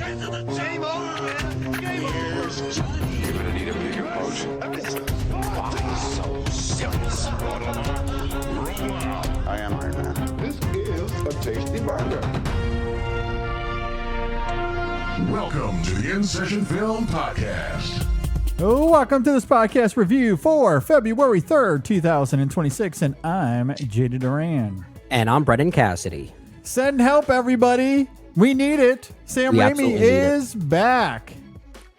Game over, man. Game over. You're gonna need a bigger boat. So serious. I am Iron Man. This is a tasty burger. Welcome to the In Session Film Podcast. Welcome to this podcast review for February 3rd, 2026, and I'm Jada Duran. And I'm Brendan Cassidy. Send help, everybody. We need it. Sam We Raimi absolutely need is back.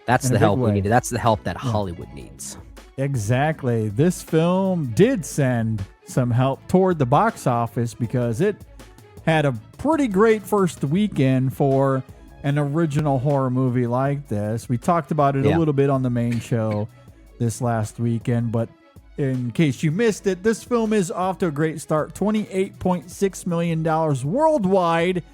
That's In a the big help way. we needed. That's the help that Hollywood needs. Exactly. This film did send some help toward the box office because it had a pretty great first weekend for an original horror movie like this. We talked about it a little bit on the main show this last weekend, but in case you missed it, this film is off to a great start. $28.6 million worldwide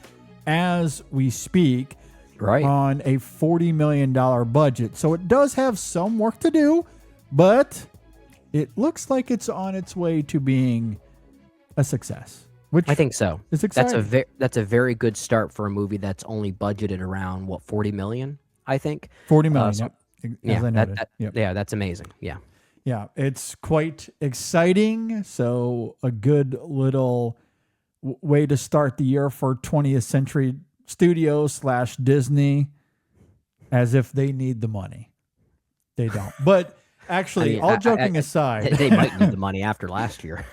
as we speak, Right. on a $40 million budget. So it does have some work to do, but it looks like it's on its way to being a success. Which I think so. is exciting. That's a very good start for a movie that's only budgeted around 40 million, I think. 40 million. So- Yep. As I noted. Yep. Yeah, that's amazing. Yeah. Yeah, it's quite exciting. So a good little way to start the year for 20th Century Studios / Disney, as if they need the money. They don't. But actually, all joking aside, they might need the money after last year.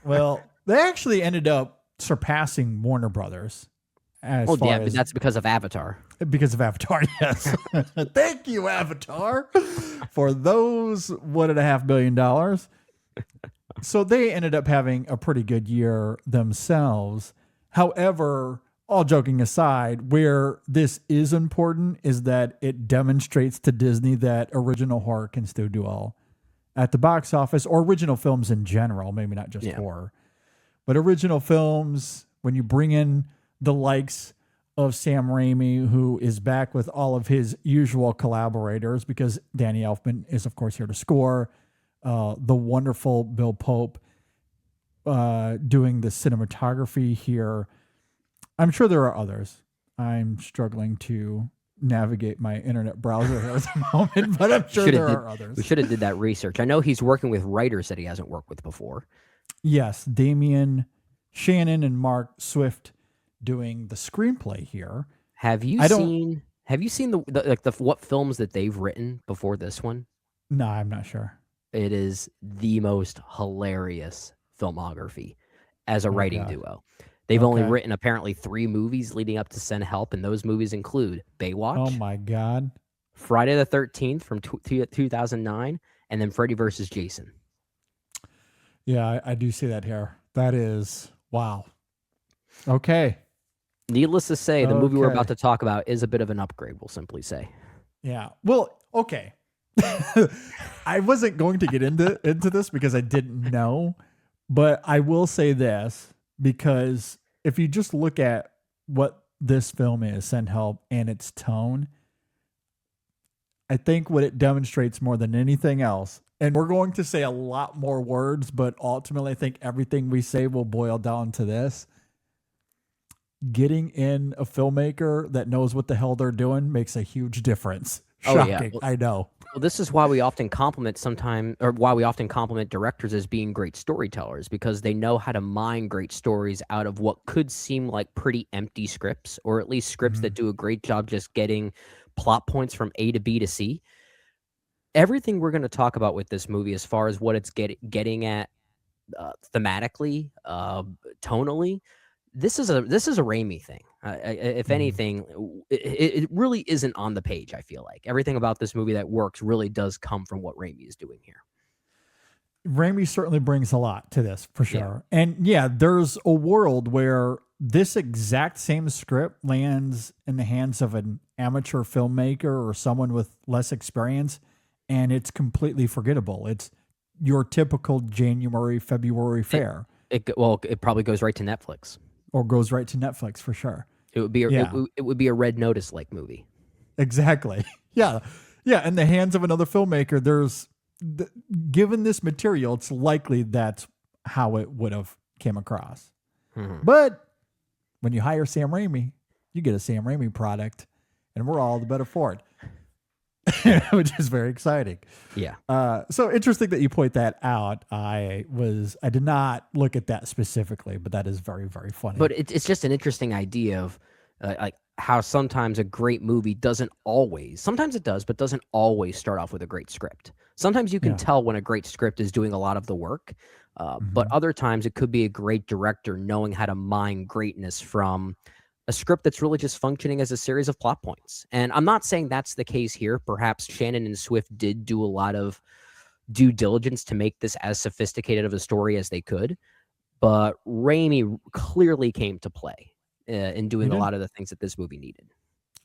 well, they actually ended up surpassing Warner Brothers. As far But as, that's because of Avatar. because of Avatar, yes. Thank you, Avatar, for those $1.5 billion. So they ended up having a pretty good year themselves. However, all joking aside, where this is important is that it demonstrates to Disney that original horror can still do well at the box office, or original films in general, maybe not just horror. But original films, when you bring in the likes of Sam Raimi, who is back with all of his usual collaborators, because Danny Elfman is, of course, here to score. The wonderful Bill Pope doing the cinematography here. I'm sure there are others. I'm struggling to navigate my internet browser here at the moment, but I'm sure there are others. We should have did that research. I know he's working with writers that he hasn't worked with before. Yes, Damian Shannon and Mark Swift doing the screenplay here. Have you seen the what films that they've written before this one? No, I'm not sure. It is the most hilarious filmography as a writing God. duo. They've only Okay. written apparently 3 movies leading up to Send Help, and those movies include Baywatch, Oh my God. Friday the 13th from 2009, and then Freddy vs. Jason. Yeah, I do see that here. That is, wow. Okay. Needless to say, the movie we're Okay. about to talk about is a bit of an upgrade, we'll simply say. Yeah. Well, okay. I wasn't going to get into this because I didn't know, but I will say this, because if you just look at what this film is, Send Help, and its tone, I think what it demonstrates more than anything else, and we're going to say a lot more words, but ultimately I think everything we say will boil down to this. Getting in a filmmaker that knows what the hell they're doing makes a huge difference. Oh, Shocking, yeah. Well, I know. Well, this is why we often compliment directors as being great storytellers, because they know how to mine great stories out of what could seem like pretty empty scripts, or at least scripts that do a great job just getting plot points from A to B to C. Everything we're going to talk about with this movie, as far as what it's getting at thematically, tonally, this is a Raimi thing. If anything, it really isn't on the page. I feel like everything about this movie that works really does come from what Raimi is doing here. Raimi certainly brings a lot to this, for sure. Yeah. And yeah, there's a world where this exact same script lands in the hands of an amateur filmmaker or someone with less experience, and it's completely forgettable. It's your typical January, February fare. It probably goes right to Netflix. Or goes right to Netflix, for sure. It would be it would be a Red Notice like movie. Exactly. Yeah. Yeah. In the hands of another filmmaker, given this material, it's likely that's how it would have came across. Mm-hmm. But when you hire Sam Raimi, you get a Sam Raimi product. and we're all the better for it, which is very exciting. Yeah. So interesting that you point that out. I did not look at that specifically, but that is very, very funny. But it's just an interesting idea of like how sometimes a great movie doesn't always, sometimes it does, but doesn't always start off with a great script. Sometimes you can tell when a great script is doing a lot of the work, but other times it could be a great director knowing how to mine greatness from a script that's really just functioning as a series of plot points. And I'm not saying that's the case here. Perhaps Shannon and Swift did do a lot of due diligence to make this as sophisticated of a story as they could, but Raimi clearly came to play in doing a lot of the things that this movie needed.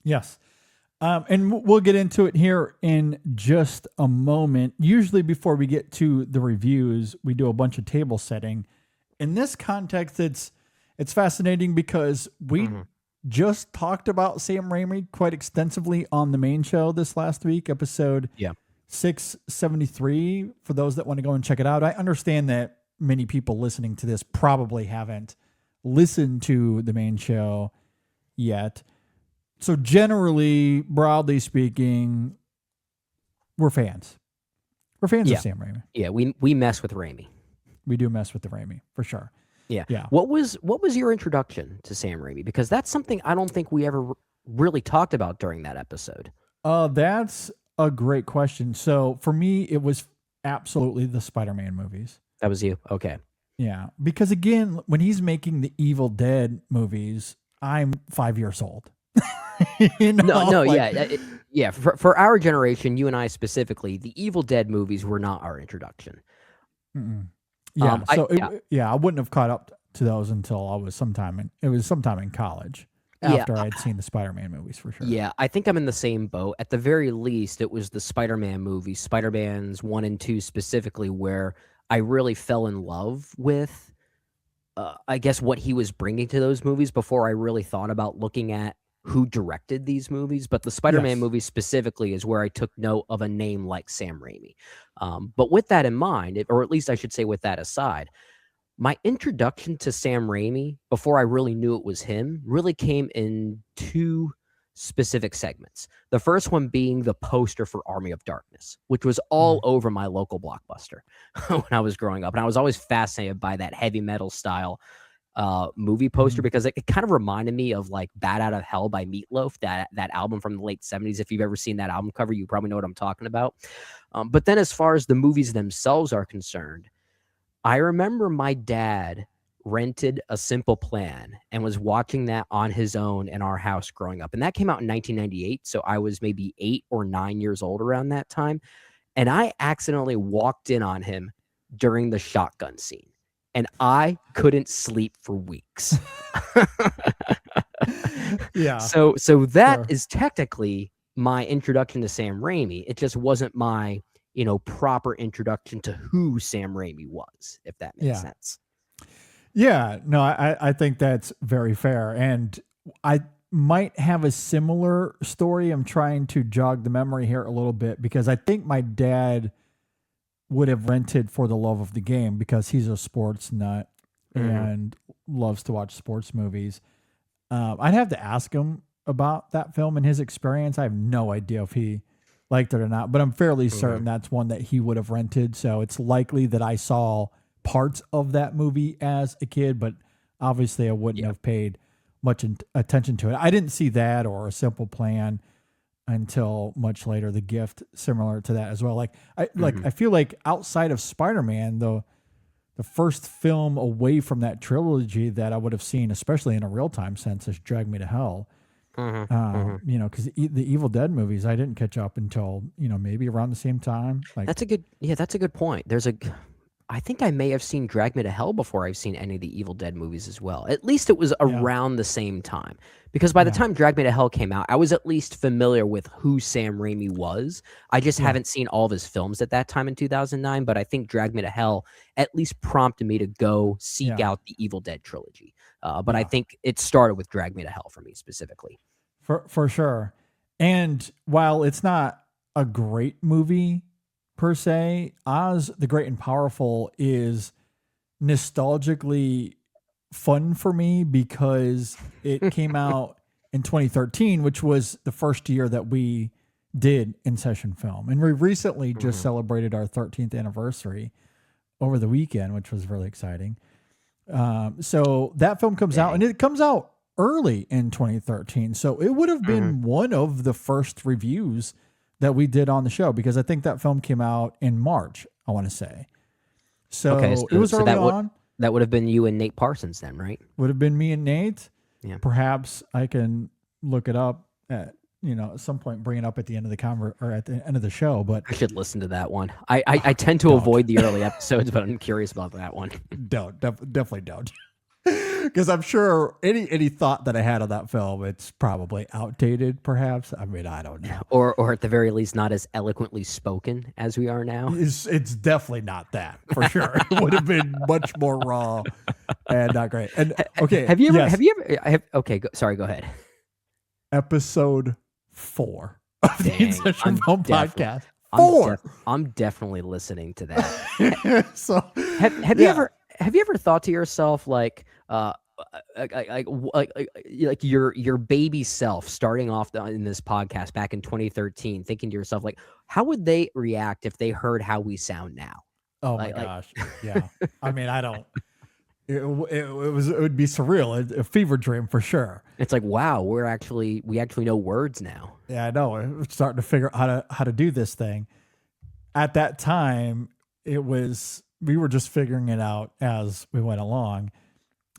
Yes. And we'll get into it here in just a moment. Usually before we get to the reviews, we do a bunch of table setting. In this context, it's fascinating because we just talked about Sam Raimi quite extensively on the main show this last week, episode 673, for those that want to go and check it out. I understand that many people listening to this probably haven't listened to the main show yet. So generally, broadly speaking, we're fans. We're fans of Sam Raimi. Yeah, we mess with Raimi. We do mess with the Raimi, for sure. Yeah. Yeah. What was your introduction to Sam Raimi? Because that's something I don't think we ever really talked about during that episode. That's a great question. So for me, it was absolutely the Spider-Man movies. That was you? Okay. Yeah. Because again, when he's making the Evil Dead movies, I'm 5 years old. Yeah. For our generation, you and I specifically, the Evil Dead movies were not our introduction. Yeah. I wouldn't have caught up to those until I was sometime in college after I had seen the Spider-Man movies, for sure. Yeah, I think I'm in the same boat. At the very least, it was the Spider-Man movies, Spider-Man's 1 and 2 specifically, where I really fell in love with, I guess, what he was bringing to those movies before I really thought about looking at who directed these movies. But the Spider-Man movies specifically is where I took note of a name like Sam Raimi. But with that in mind, or at least I should say with that aside, my introduction to Sam Raimi, before I really knew it was him, really came in 2 specific segments. The first one being the poster for Army of Darkness, which was all over my local Blockbuster when I was growing up. And I was always fascinated by that heavy metal style movie poster because it kind of reminded me of like Bat Out of Hell by Meatloaf, that album from the late 70s. If you've ever seen that album cover, you probably know what I'm talking about. But then as far as the movies themselves are concerned, I remember my dad rented A Simple Plan and was watching that on his own in our house growing up. And that came out in 1998. So I was maybe 8 or 9 years old around that time. And I accidentally walked in on him during the shotgun scene. And I couldn't sleep for weeks. Yeah. So that is technically my introduction to Sam Raimi. It just wasn't my, proper introduction to who Sam Raimi was, if that makes sense. Yeah, no, I think that's very fair. And I might have a similar story. I'm trying to jog the memory here a little bit because I think my dad would have rented For the Love of the Game because he's a sports nut and loves to watch sports movies. I'd have to ask him about that film and his experience. I have no idea if he liked it or not, but I'm fairly certain that's one that he would have rented. So it's likely that I saw parts of that movie as a kid, but obviously I wouldn't have paid much attention to it. I didn't see that or A Simple Plan until much later. The Gift, similar to that as well. I feel like outside of Spider-Man, the first film away from that trilogy that I would have seen, especially in a real time sense, is Drag Me to Hell. Because the Evil Dead movies I didn't catch up until maybe around the same time. That's a good point. I think I may have seen Drag Me to Hell before I've seen any of the Evil Dead movies as well. At least it was around the same time. Because by the time Drag Me to Hell came out, I was at least familiar with who Sam Raimi was. I just haven't seen all of his films at that time in 2009, but I think Drag Me to Hell at least prompted me to go seek out the Evil Dead trilogy. But I think it started with Drag Me to Hell for me specifically. For sure. And while it's not a great movie per se, Oz the Great and Powerful is nostalgically fun for me because it came out in 2013, which was the first year that we did In Session Film. And we recently just celebrated our 13th anniversary over the weekend, which was really exciting. So that film comes out, and it comes out early in 2013. So it would have been one of the first reviews that we did on the show, because I think that film came out in March, I want to say. So, it was early on. That would have been you and Nate Parsons then, right? Would have been me and Nate. Yeah. Perhaps I can look it up at some point, bring it up at the end of the or at the end of the show. But I should listen to that one. I tend to avoid the early episodes, but I'm curious about that one. definitely don't. Because I'm sure any thought that I had of that film, it's probably outdated, perhaps. I mean, I don't know. Or at the very least, not as eloquently spoken as we are now. It's definitely not that, for sure. It would have been much more raw and not great. And okay, have you ever? Sorry, go ahead. Episode 4 of the In Session Film Podcast. I'm definitely listening to that. So have you ever thought to yourself like your baby self starting off in this podcast back in 2013, thinking to yourself like, how would they react if they heard how we sound now? Oh my gosh, yeah. I mean, I don't. It would be surreal, a fever dream for sure. It's like, wow, we actually know words now. Yeah, I know. We're starting to figure out how to do this thing. At that time, we were just figuring it out as we went along.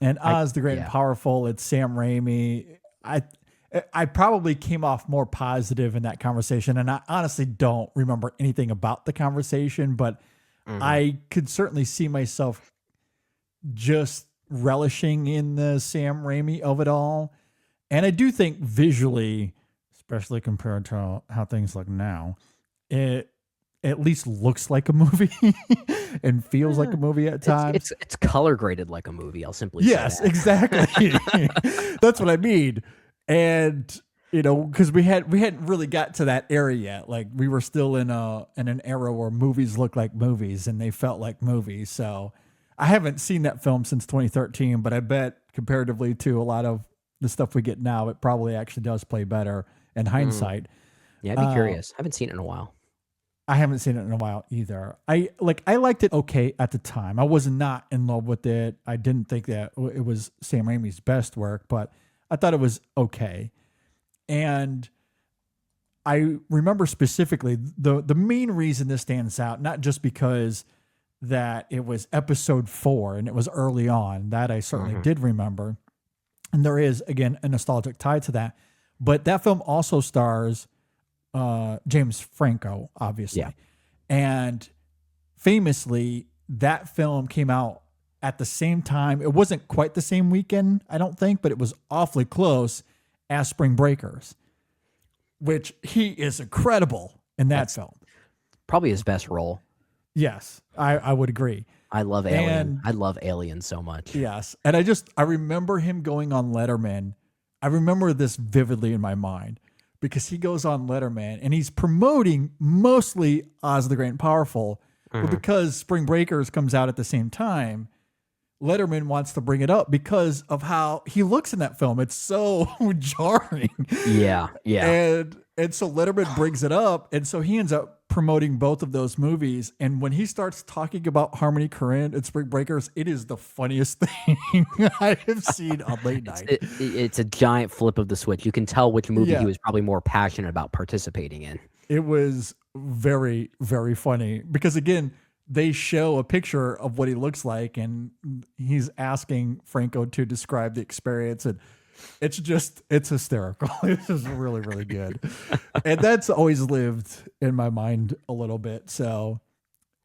And Oz the Great and Powerful, it's Sam Raimi. I probably came off more positive in that conversation, and I honestly don't remember anything about the conversation, but I could certainly see myself just relishing in the Sam Raimi of it all. And I do think visually, especially compared to how things look now, it at least looks like a movie and feels like a movie at times. It's color graded like a movie. I'll simply say that. Exactly. That's what I mean. And because we hadn't really got to that era yet. Like we were still in an era where movies look like movies and they felt like movies. So I haven't seen that film since 2013, but I bet comparatively to a lot of the stuff we get now, it probably actually does play better in hindsight. Yeah, I'd be curious. I haven't seen it in a while. I haven't seen it in a while either. I liked it okay at the time. I was not in love with it. I didn't think that it was Sam Raimi's best work, but I thought it was okay. And I remember specifically the main reason this stands out, not just because that it was episode 4 and it was early on, that I certainly did remember. And there is, again, a nostalgic tie to that. But that film also stars James Franco, obviously. Yeah. And famously, that film came out at the same time. It wasn't quite the same weekend, I don't think, but it was awfully close, as Spring Breakers, which he is incredible in that film. Probably his best role. Yes, I would agree. I love Alien. I love Alien so much. Yes. And I remember him going on Letterman. I remember this vividly in my mind because he goes on Letterman and he's promoting mostly Oz the Great and Powerful, but because Spring Breakers comes out at the same time, Letterman wants to bring it up because of how he looks in that film. It's so jarring. Yeah. And so Letterman brings it up, and so he ends up promoting both of those movies. And when he starts talking about Harmony Korine and Spring Breakers, it is the funniest thing I have seen on late night. It's a giant flip of the switch. You can tell which movie he was probably more passionate about participating in. It was very, very funny because, again, they show a picture of what he looks like, and he's asking Franco to describe the experience, and it's hysterical. It's just really, really good. And that's always lived in my mind a little bit. So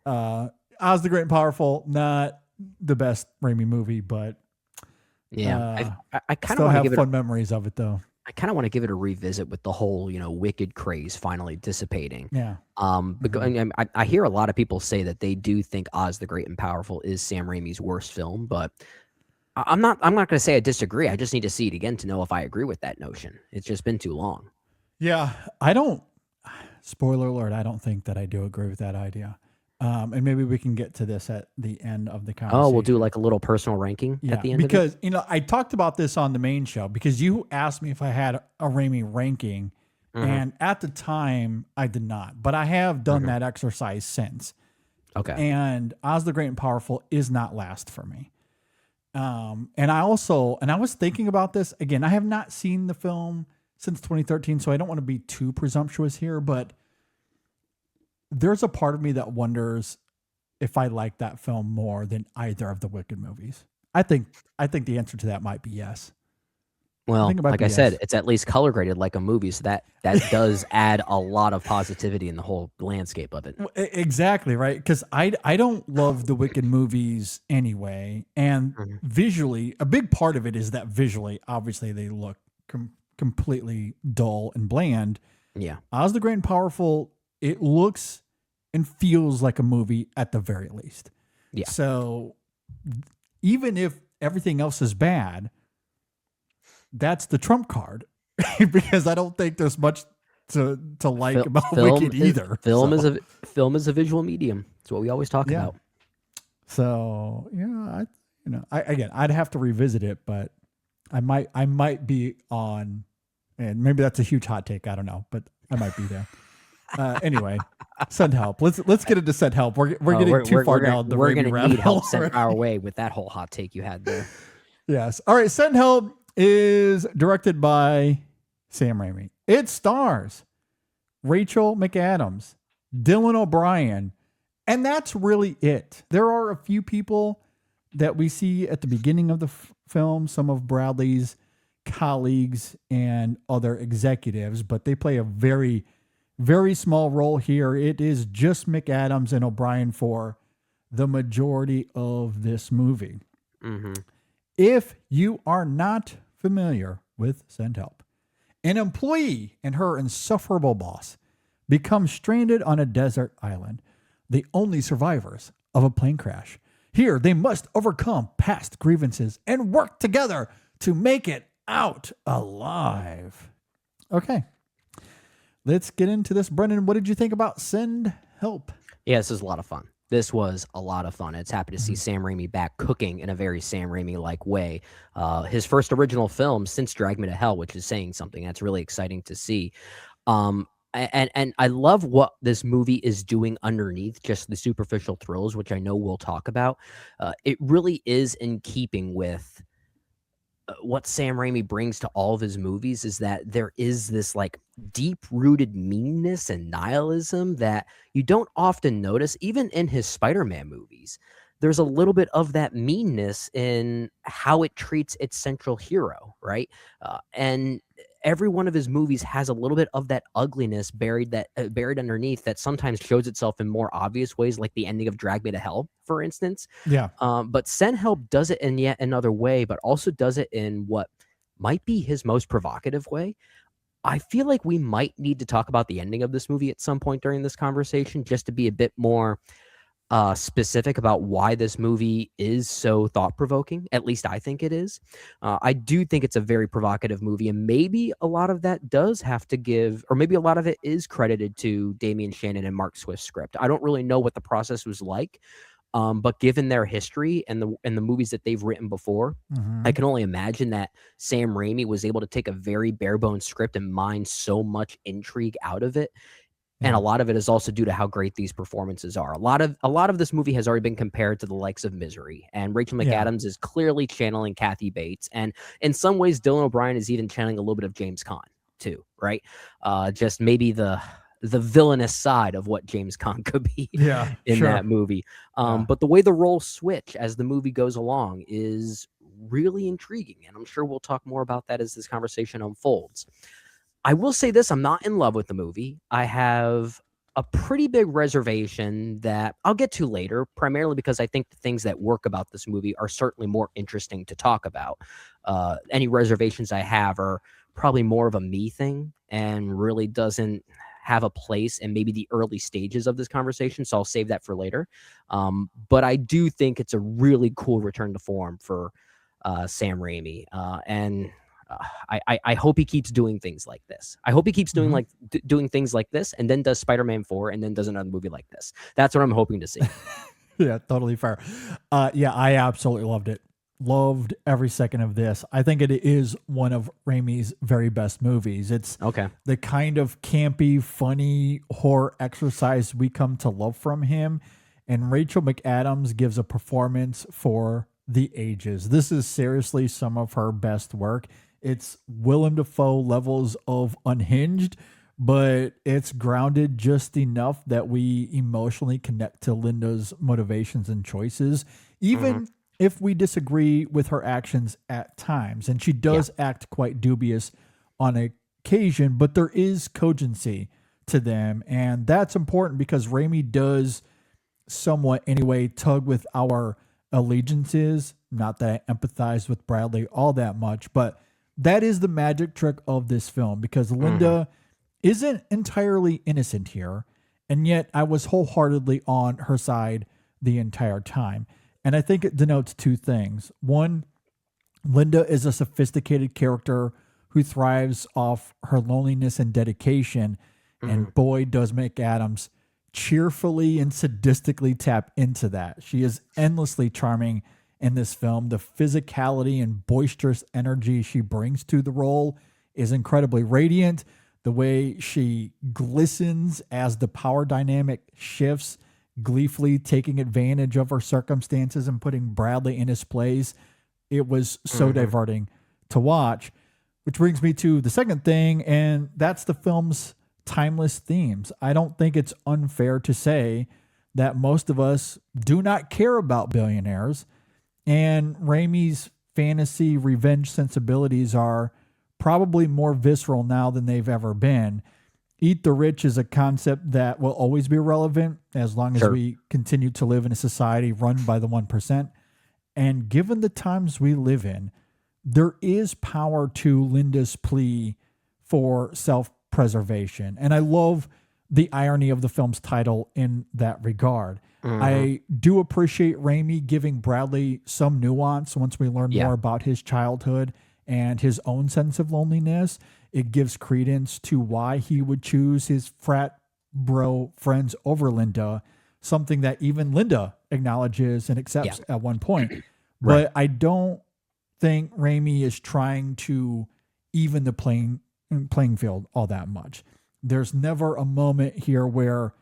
Oz the Great and Powerful, not the best Raimi movie, but I kind still of have fun memories of it though. I kind of want to give it a revisit with the whole, Wicked craze finally dissipating. Yeah. Because I hear a lot of people say that they do think Oz the Great and Powerful is Sam Raimi's worst film, but I'm not going to say I disagree. I just need to see it again to know if I agree with that notion. It's just been too long. Yeah. Spoiler alert, I don't think that I do agree with that idea. And maybe we can get to this at the end of the conversation. Oh, we'll do like a little personal ranking at the end because, of it? I talked about this on the main show because you asked me if I had a Raimi ranking. And at the time, I did not. But I have done that exercise since. Okay. And Oz the Great and Powerful is not last for me. And I was thinking about this. Again, I have not seen the film since 2013, so I don't want to be too presumptuous here, but there's a part of me that wonders if I like that film more than either of the Wicked movies. I think the answer to that might be yes. Well, think it might like be I said, yes. it's at least color graded like a movie, so that does add a lot of positivity in the whole landscape of it. Exactly, right? Because I don't love the Wicked movies anyway, and visually, a big part of it is that visually, obviously, they look completely dull and bland. Yeah. Oz the Great and Powerful, it looks and feels like a movie at the very least. Yeah. So even if everything else is bad, that's the trump card because I don't think there's much to like about Wicked either. Film is a visual medium. It's what we always talk about. So I'd have to revisit it, but I might be on, and maybe that's a huge hot take. I don't know, but I might be there. Anyway, send help. Let's get into send help. We're getting too far down the We're Raimi gonna rabbit need help hole sent already. our way with that whole hot take you had there. Yes. All right. Send help is directed by Sam Raimi. It stars Rachel McAdams, Dylan O'Brien, and that's really it. There are a few people that we see at the beginning of the film, some of Bradley's colleagues and other executives, but they play a very, very small role here. It is just McAdams and O'Brien for the majority of this movie. If you are not familiar with Send Help, an employee and her insufferable boss become stranded on a desert island, the only survivors of a plane crash. Here, they must overcome past grievances and work together to make it out alive. Okay, let's get into this. Brendan, what did you think about Send Help? Yeah, this is a lot of fun. This was a lot of fun. It's happy to see Sam Raimi back cooking in a very Sam Raimi-like way. His first original film since Drag Me to Hell, which is saying something. That's really exciting to see. And I love what this movie is doing underneath just the superficial thrills, which I know we'll talk about. It really is in keeping with what Sam Raimi brings to all of his movies, is that there is this like deep-rooted meanness and nihilism that you don't often notice, even in his Spider-Man movies. There's a little bit of that meanness in how it treats its central hero, right? And every one of his movies has a little bit of that ugliness buried underneath that sometimes shows itself in more obvious ways, like the ending of Drag Me to Hell, for instance. Yeah. But Send Help does it in yet another way, but also does it in what might be his most provocative way. I feel like we might need to talk about the ending of this movie at some point during this conversation, just to be a bit more specific about why this movie is so thought-provoking. At least I think it is. I do think it's a very provocative movie, and maybe a lot of that does have to give, or maybe a lot of it is credited to Damian Shannon and Mark Swift's script. I don't really know what the process was like, but given their history and the movies that they've written before, I can only imagine that Sam Raimi was able to take a very bare-bones script and mine so much intrigue out of it. And a lot of it is also due to how great these performances are. A lot of this movie has already been compared to the likes of Misery, and Rachel McAdams is clearly channeling Kathy Bates, and in some ways, Dylan O'Brien is even channeling a little bit of James Caan too, right? Just maybe the villainous side of what James Caan could be in that movie. But the way the roles switch as the movie goes along is really intriguing, and I'm sure we'll talk more about that as this conversation unfolds. I will say this, I'm not in love with the movie. I have a pretty big reservation that I'll get to later, primarily because I think the things that work about this movie are certainly more interesting to talk about. Any reservations I have are probably more of a me thing and really doesn't have a place in maybe the early stages of this conversation, so I'll save that for later. But I do think it's a really cool return to form for Sam Raimi. And I hope he keeps doing things like this. I hope he keeps doing doing things like this, and then does Spider-Man 4, and then does another movie like this. That's what I'm hoping to see. Yeah, totally fair. Yeah, I absolutely loved it. Loved every second of this. I think it is one of Raimi's very best movies. It's Okay. the kind of campy, funny horror exercise we come to love from him. And Rachel McAdams gives a performance for the ages. This is seriously some of her best work. It's Willem Dafoe levels of unhinged, but it's grounded just enough that we emotionally connect to Linda's motivations and choices, even if we disagree with her actions at times. And she does act quite dubious on occasion, but there is cogency to them. And that's important because Raimi does somewhat anyway tug with our allegiances. Not that I empathize with Bradley all that much, but that is the magic trick of this film, because Linda isn't entirely innocent here, and yet I was wholeheartedly on her side the entire time. And I think it denotes two things. One, Linda is a sophisticated character who thrives off her loneliness and dedication, and boy, does McAdams cheerfully and sadistically tap into that. She is endlessly charming in this film. The physicality and boisterous energy she brings to the role is incredibly radiant. The way she glistens as the power dynamic shifts, gleefully taking advantage of her circumstances and putting Bradley in his place. It was so diverting to watch, which brings me to the second thing, and that's the film's timeless themes. I don't think it's unfair to say that most of us do not care about billionaires, and Raimi's fantasy revenge sensibilities are probably more visceral now than they've ever been. Eat the rich is a concept that will always be relevant as long as we continue to live in a society run by the 1%. And given the times we live in, there is power to Linda's plea for self-preservation. And I love the irony of the film's title in that regard. I do appreciate Raimi giving Bradley some nuance once we learn more about his childhood and his own sense of loneliness. It gives credence to why he would choose his frat bro friends over Linda, something that even Linda acknowledges and accepts at one point. But I don't think Raimi is trying to even the playing field all that much. There's never a moment here where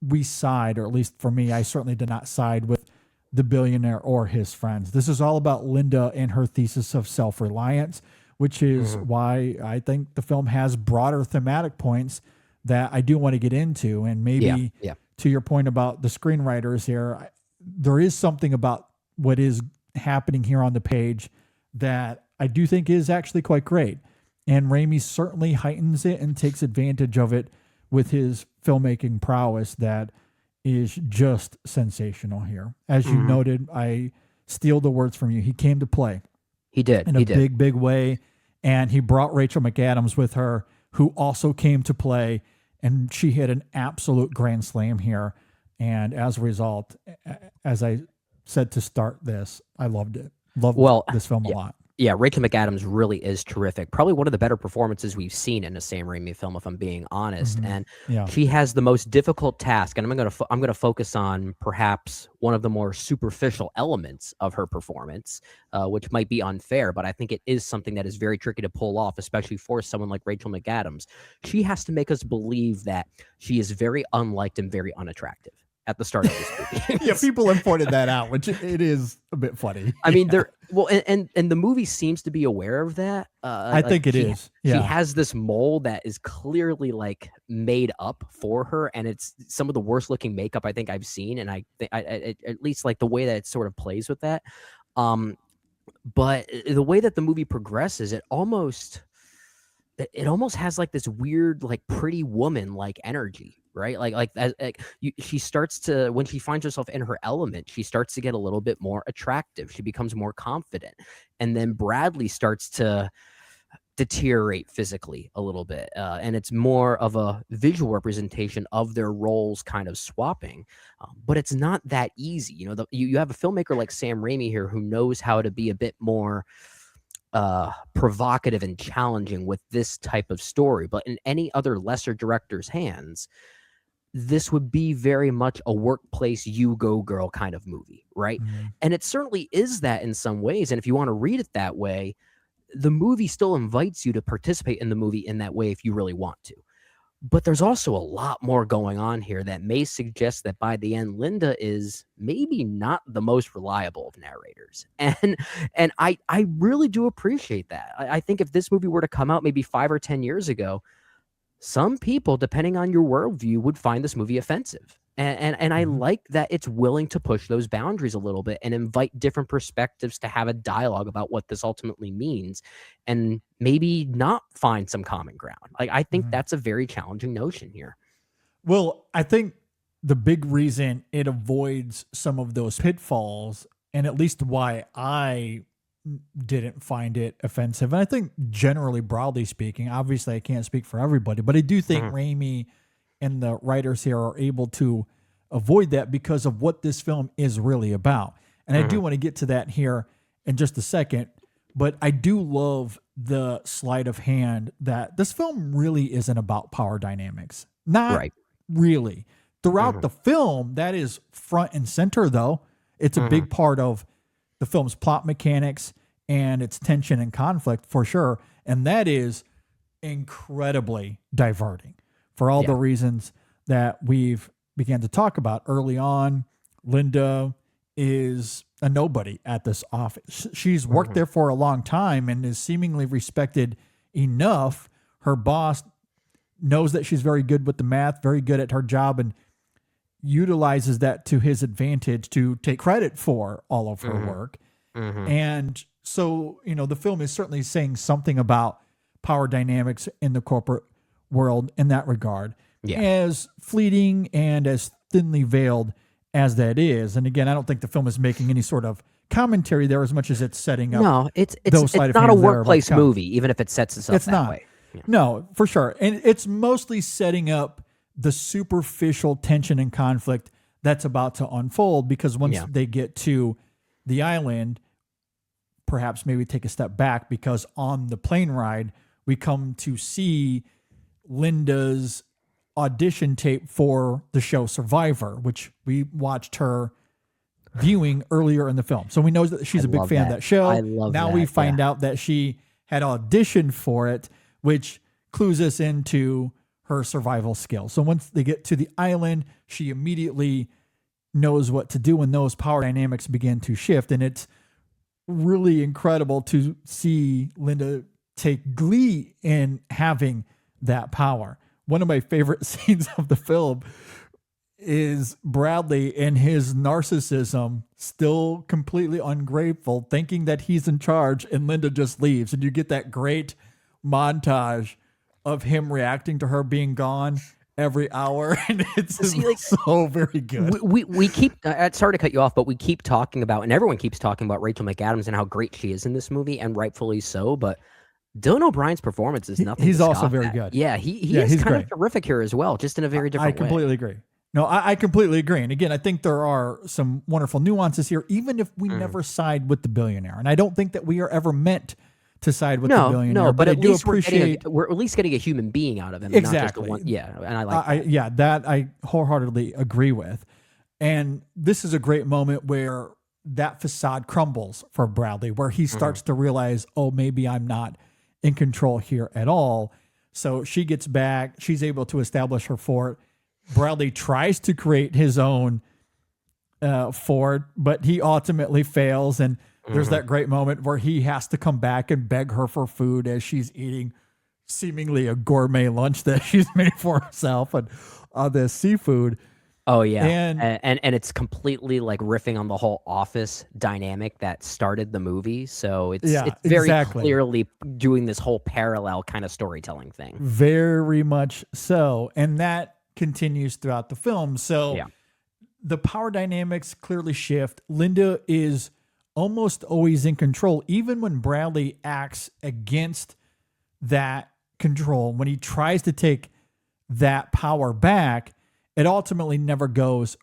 we side, or at least for me, I certainly did not side with the billionaire or his friends. This is all about Linda and her thesis of self-reliance, which is why I think the film has broader thematic points that I do want to get into. And maybe to your point about the screenwriters here, there is something about what is happening here on the page that I do think is actually quite great. And Raimi certainly heightens it and takes advantage of it with his filmmaking prowess that is just sensational here. As you noted, I steal the words from you. He came to play. He did. In a big, big way. And he brought Rachel McAdams with her, who also came to play. And she hit an absolute grand slam here. And as a result, as I said to start this, I loved it. Loved this film a lot. Yeah, Rachel McAdams really is terrific. Probably one of the better performances we've seen in a Sam Raimi film, if I'm being honest. And she has the most difficult task, and I'm gonna focus on perhaps one of the more superficial elements of her performance, which might be unfair, but I think it is something that is very tricky to pull off, especially for someone like Rachel McAdams. She has to make us believe that she is very unliked and very unattractive at the start of this movie. Yeah, people have pointed that out, which it is a bit funny. I mean, and the movie seems to be aware of that. I think it is. Yeah. She has this mole that is clearly like made up for her, and it's some of the worst looking makeup I think I've seen. And I at least like the way that it sort of plays with that. But the way that the movie progresses, it almost has like this weird, like Pretty Woman like energy. Right, she starts to, when she finds herself in her element, she starts to get a little bit more attractive. She becomes more confident, and then Bradley starts to deteriorate physically a little bit, and it's more of a visual representation of their roles kind of swapping. But it's not that easy, you know. You have a filmmaker like Sam Raimi here who knows how to be a bit more provocative and challenging with this type of story. But in any other lesser director's hands, this would be very much a workplace you go girl kind of movie, right? And it certainly is that in some ways. And if you want to read it that way, the movie still invites you to participate in the movie in that way if you really want to. But there's also a lot more going on here that may suggest that by the end, Linda is maybe not the most reliable of narrators. And I really do appreciate that. I think if this movie were to come out maybe 5 or 10 years ago, some people, depending on your worldview, would find this movie offensive. And I like that it's willing to push those boundaries a little bit and invite different perspectives to have a dialogue about what this ultimately means and maybe not find some common ground. Like, I think that's a very challenging notion here. Well, I think the big reason it avoids some of those pitfalls, and at least why I didn't find it offensive, and I think generally, broadly speaking, obviously I can't speak for everybody, but I do think Raimi and the writers here are able to avoid that because of what this film is really about. And I do want to get to that here in just a second, but I do love the sleight of hand that this film really isn't about power dynamics. Not really. Throughout the film, that is front and center, though. It's a big part of the film's plot mechanics and its tension and conflict for sure. And that is incredibly diverting for all the reasons that we've began to talk about early on. Linda is a nobody at this office. She's worked there for a long time and is seemingly respected enough. Her boss knows that she's very good with the math, very good at her job, and utilizes that to his advantage to take credit for all of her work. And so, you know, the film is certainly saying something about power dynamics in the corporate world in that regard, as fleeting and as thinly veiled as that is. And again, I don't think the film is making any sort of commentary there as much as it's setting up. No, it's not a workplace movie, even if it sets itself that way. Yeah. No, for sure. And it's mostly setting up the superficial tension and conflict that's about to unfold, because once they get to the island, perhaps maybe take a step back, because on the plane ride, we come to see Linda's audition tape for the show Survivor, which we watched her viewing earlier in the film. So we know that she's a big fan of that show. I love now that, we find out that she had auditioned for it, which clues us into her survival skills. So once they get to the island, she immediately knows what to do when those power dynamics begin to shift. And it's really incredible to see Linda take glee in having that power. One of my favorite scenes of the film is Bradley and his narcissism, still completely ungrateful, thinking that he's in charge, and Linda just leaves. And you get that great montage of him reacting to her being gone every hour, and it's so very good. We keep sorry to cut you off, but we keep talking about, and everyone keeps talking about, Rachel McAdams and how great she is in this movie, and rightfully so. But Dylan O'Brien's performance is nothing. He's to also scoff very at. good. Yeah, he's kind of terrific here as well, just in a very different way. I completely agree. No, I completely agree. And again, I think there are some wonderful nuances here, even if we never side with the billionaire. And I don't think that we are ever meant to side with the billionaire. No, but I at do least appreciate we're at least getting a human being out of him. Exactly. Not just and I like that. That I wholeheartedly agree with. And this is a great moment where that facade crumbles for Bradley, where he starts to realize, oh, maybe I'm not in control here at all. So she gets back. She's able to establish her fort. Bradley tries to create his own fort, but he ultimately fails. And there's that great moment where he has to come back and beg her for food as she's eating seemingly a gourmet lunch that she's made for herself and this seafood. Oh yeah, and it's completely like riffing on the whole Office dynamic that started the movie. So it's very clearly doing this whole parallel kind of storytelling thing. Very much so, and that continues throughout the film. So the power dynamics clearly shift. Linda is almost always in control, even when Bradley acts against that control. When he tries to take that power back, it ultimately never goes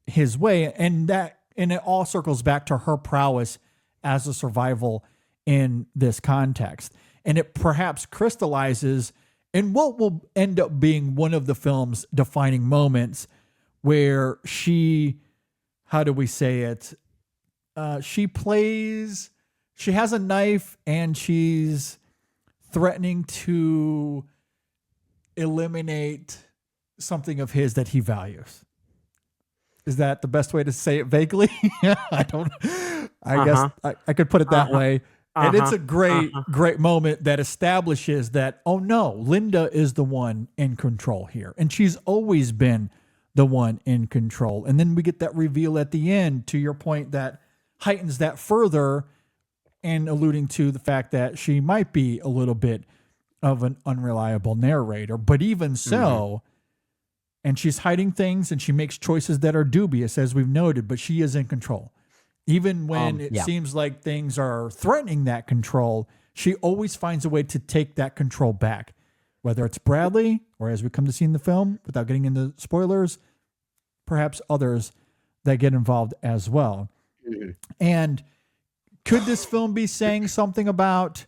his way. And it all circles back to her prowess as a survival in this context. And it perhaps crystallizes in what will end up being one of the film's defining moments where she, how do we say it? She has a knife and she's threatening to eliminate something of his that he values. Is that the best way to say it vaguely? I guess I could put it that way. And it's a great moment that establishes that, oh no, Linda is the one in control here. And she's always been the one in control. And then we get that reveal at the end, to your point, that heightens that further, and alluding to the fact that she might be a little bit of an unreliable narrator. But even so, and she's hiding things and she makes choices that are dubious, as we've noted, but she is in control. Even when it seems like things are threatening that control, she always finds a way to take that control back. Whether it's Bradley, or as we come to see in the film, without getting into spoilers, perhaps others that get involved as well. And could this film be saying something about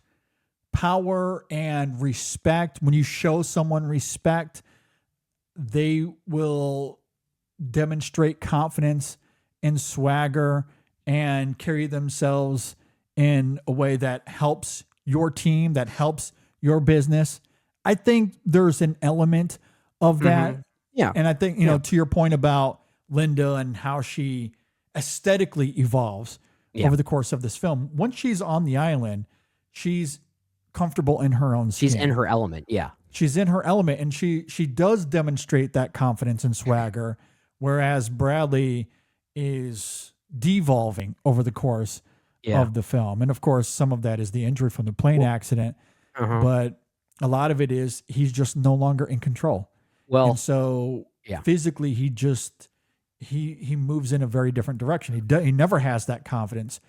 power and respect? When you show someone respect, they will demonstrate confidence and swagger and carry themselves in a way that helps your team, that helps your business. I think there's an element of that. Yeah. And I think, you know, to your point about Linda and how she aesthetically evolves over the course of this film, once she's on the island, she's comfortable in her own skin. She's in her element. Yeah. She's in her element, and she does demonstrate that confidence and swagger, whereas Bradley is devolving over the course of the film. And of course, some of that is the injury from the plane accident, but a lot of it is he's just no longer in control. Well, and so physically, he just he moves in a very different direction. He never has that confidence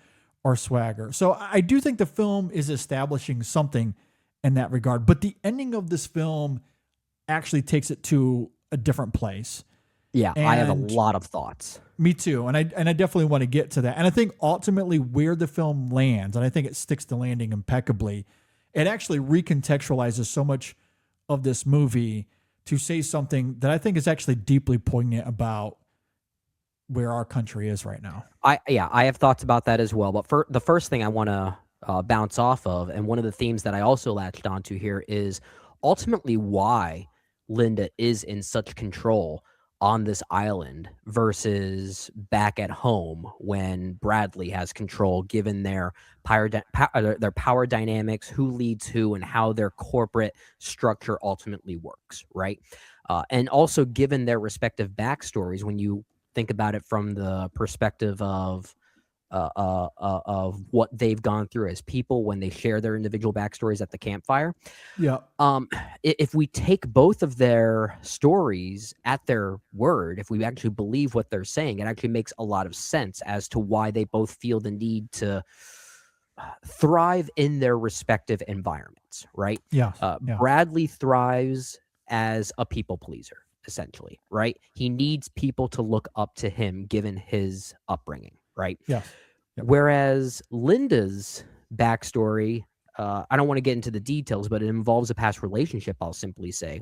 or swagger. So I do think the film is establishing something in that regard. But the ending of this film actually takes it to a different place. Yeah, I have a lot of thoughts. Me too. And I definitely want to get to that. And I think ultimately where the film lands, and I think it sticks the landing impeccably, it actually recontextualizes so much of this movie to say something that I think is actually deeply poignant about where our country is right now. I have thoughts about that as well. But for the first thing I want to bounce off of, and one of the themes that I also latched onto here, is ultimately why Linda is in such control on this island versus back at home when Bradley has control, given their power dynamics, who leads who, and how their corporate structure ultimately works, right? And also given their respective backstories, when you think about it from the perspective of what they've gone through as people when they share their individual backstories at the campfire. Yeah. If we take both of their stories at their word, if we actually believe what they're saying, it actually makes a lot of sense as to why they both feel the need to thrive in their respective environments, right? Yeah. Bradley thrives as a people pleaser, essentially, right? He needs people to look up to him given his upbringing. Right. Yeah. Yep. Whereas Linda's backstory, I don't want to get into the details, but it involves a past relationship. I'll simply say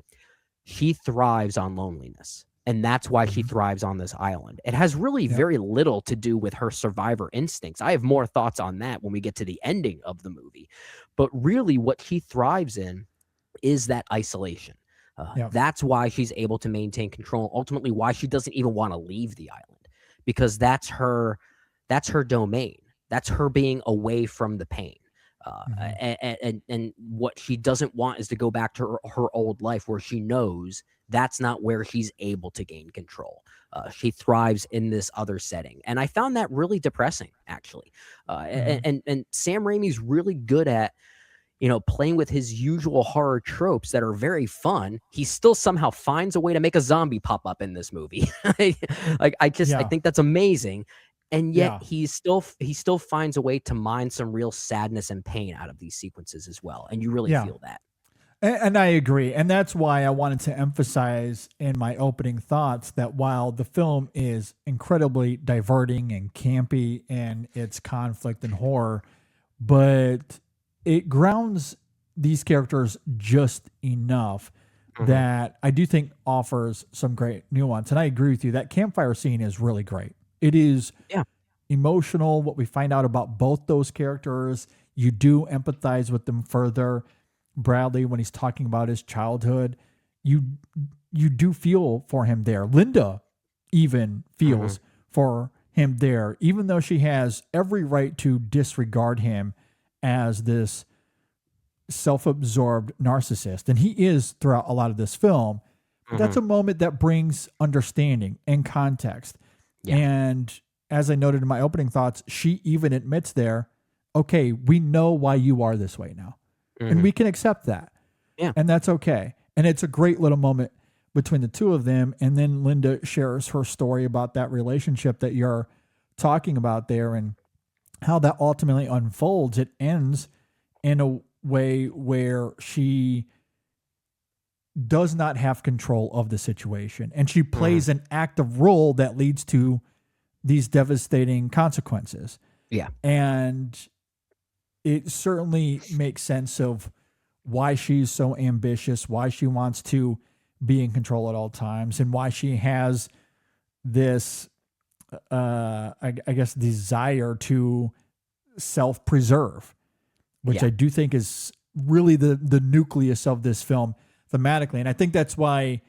she thrives on loneliness, and that's why she thrives on this island. It has really very little to do with her survivor instincts. I have more thoughts on that when we get to the ending of the movie, but really what she thrives in is that isolation. That's why she's able to maintain control. Ultimately, why she doesn't even want to leave the island, because that's her domain. That's her being away from the pain. And what she doesn't want is to go back to her old life where she knows that's not where she's able to gain control. She thrives in this other setting. And I found that really depressing, actually. And Sam Raimi's really good at, playing with his usual horror tropes that are very fun. He still somehow finds a way to make a zombie pop up in this movie. I think that's amazing. And yet he still finds a way to mine some real sadness and pain out of these sequences as well. And you really feel that. And I agree. And that's why I wanted to emphasize in my opening thoughts that while the film is incredibly diverting and campy in its conflict and horror, but it grounds these characters just enough that I do think offers some great nuance. And I agree with you. That campfire scene is really great. It is Yeah. emotional. What we find out about both those characters, you do empathize with them further. Bradley, when he's talking about his childhood, you do feel for him there. Linda even feels for him there, even though she has every right to disregard him as this self-absorbed narcissist, and he is throughout a lot of this film. But that's a moment that brings understanding and context. Yeah. And as I noted in my opening thoughts, she even admits there, okay, we know why you are this way now, and we can accept that. Yeah. And that's okay. And it's a great little moment between the two of them. And then Linda shares her story about that relationship that you're talking about there and how that ultimately unfolds. It ends in a way where she does not have control of the situation, and she plays an active role that leads to these devastating consequences. Yeah. And it certainly makes sense of why she's so ambitious, why she wants to be in control at all times, and why she has this, I guess, desire to self-preserve, which I do think is really the nucleus of this film thematically. And I think that's why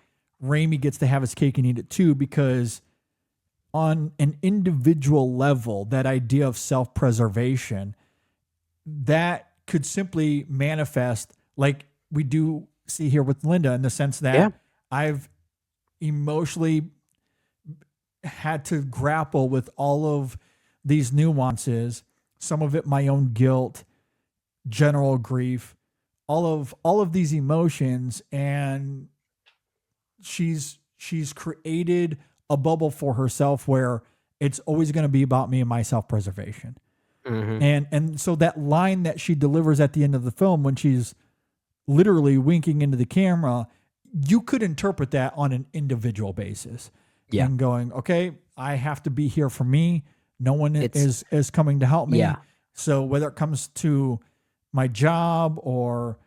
Raimi gets to have his cake and eat it too, because on an individual level, that idea of self-preservation, that could simply manifest like we do see here with Linda, in the sense that I've emotionally had to grapple with all of these nuances, some of it my own guilt, general grief, all of these emotions, and she's created a bubble for herself where it's always going to be about me and my self-preservation. And so that line that she delivers at the end of the film, when she's literally winking into the camera, you could interpret that on an individual basis. Yeah. And going, okay, I have to be here for me. No one is coming to help me. Yeah. So whether it comes to my job or,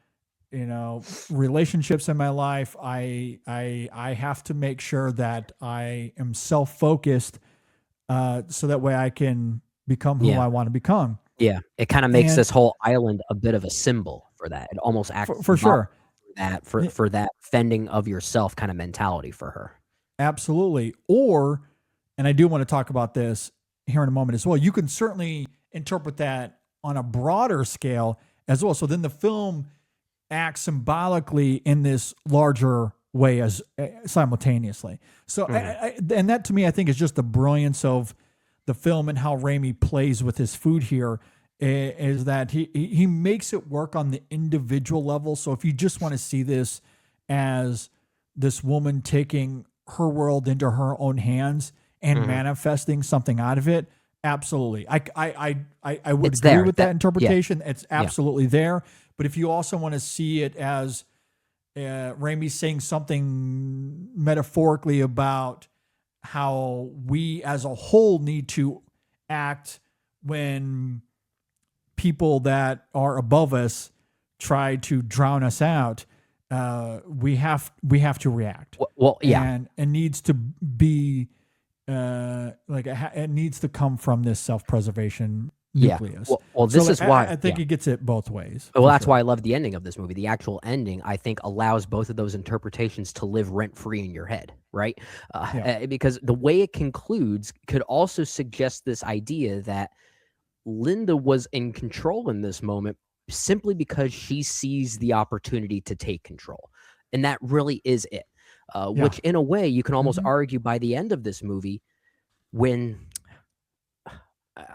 you know, relationships in my life, I have to make sure that I am self-focused, so that way I can become who I want to become. Yeah. It kind of makes And- this whole island a bit of a symbol for that. It almost acts For sure. for that fending of yourself kind of mentality for her. Absolutely. Or, and I do want to talk about this here in a moment as well, you can certainly interpret that on a broader scale as well. So then the film acts symbolically in this larger way as simultaneously. So, and that to me, I think is just the brilliance of the film and how Raimi plays with his food here, is that he makes it work on the individual level. So if you just want to see this as this woman taking her world into her own hands and manifesting something out of it, absolutely. I would It's agree there. with that interpretation. It's Yeah. absolutely there. But if you also want to see it as Raimi saying something metaphorically about how we as a whole need to act when people that are above us try to drown us out, we have to react. Well, yeah. And it needs to be it needs to come from this self-preservation nucleus. Well, this is why I think it gets it both ways. Well, for that's sure. why I love the ending of this movie. The actual ending, I think, allows both of those interpretations to live rent-free in your head, right? Because the way it concludes could also suggest this idea that Linda was in control in this moment simply because she sees the opportunity to take control. And that really is it. Which, in a way, you can almost argue by the end of this movie, when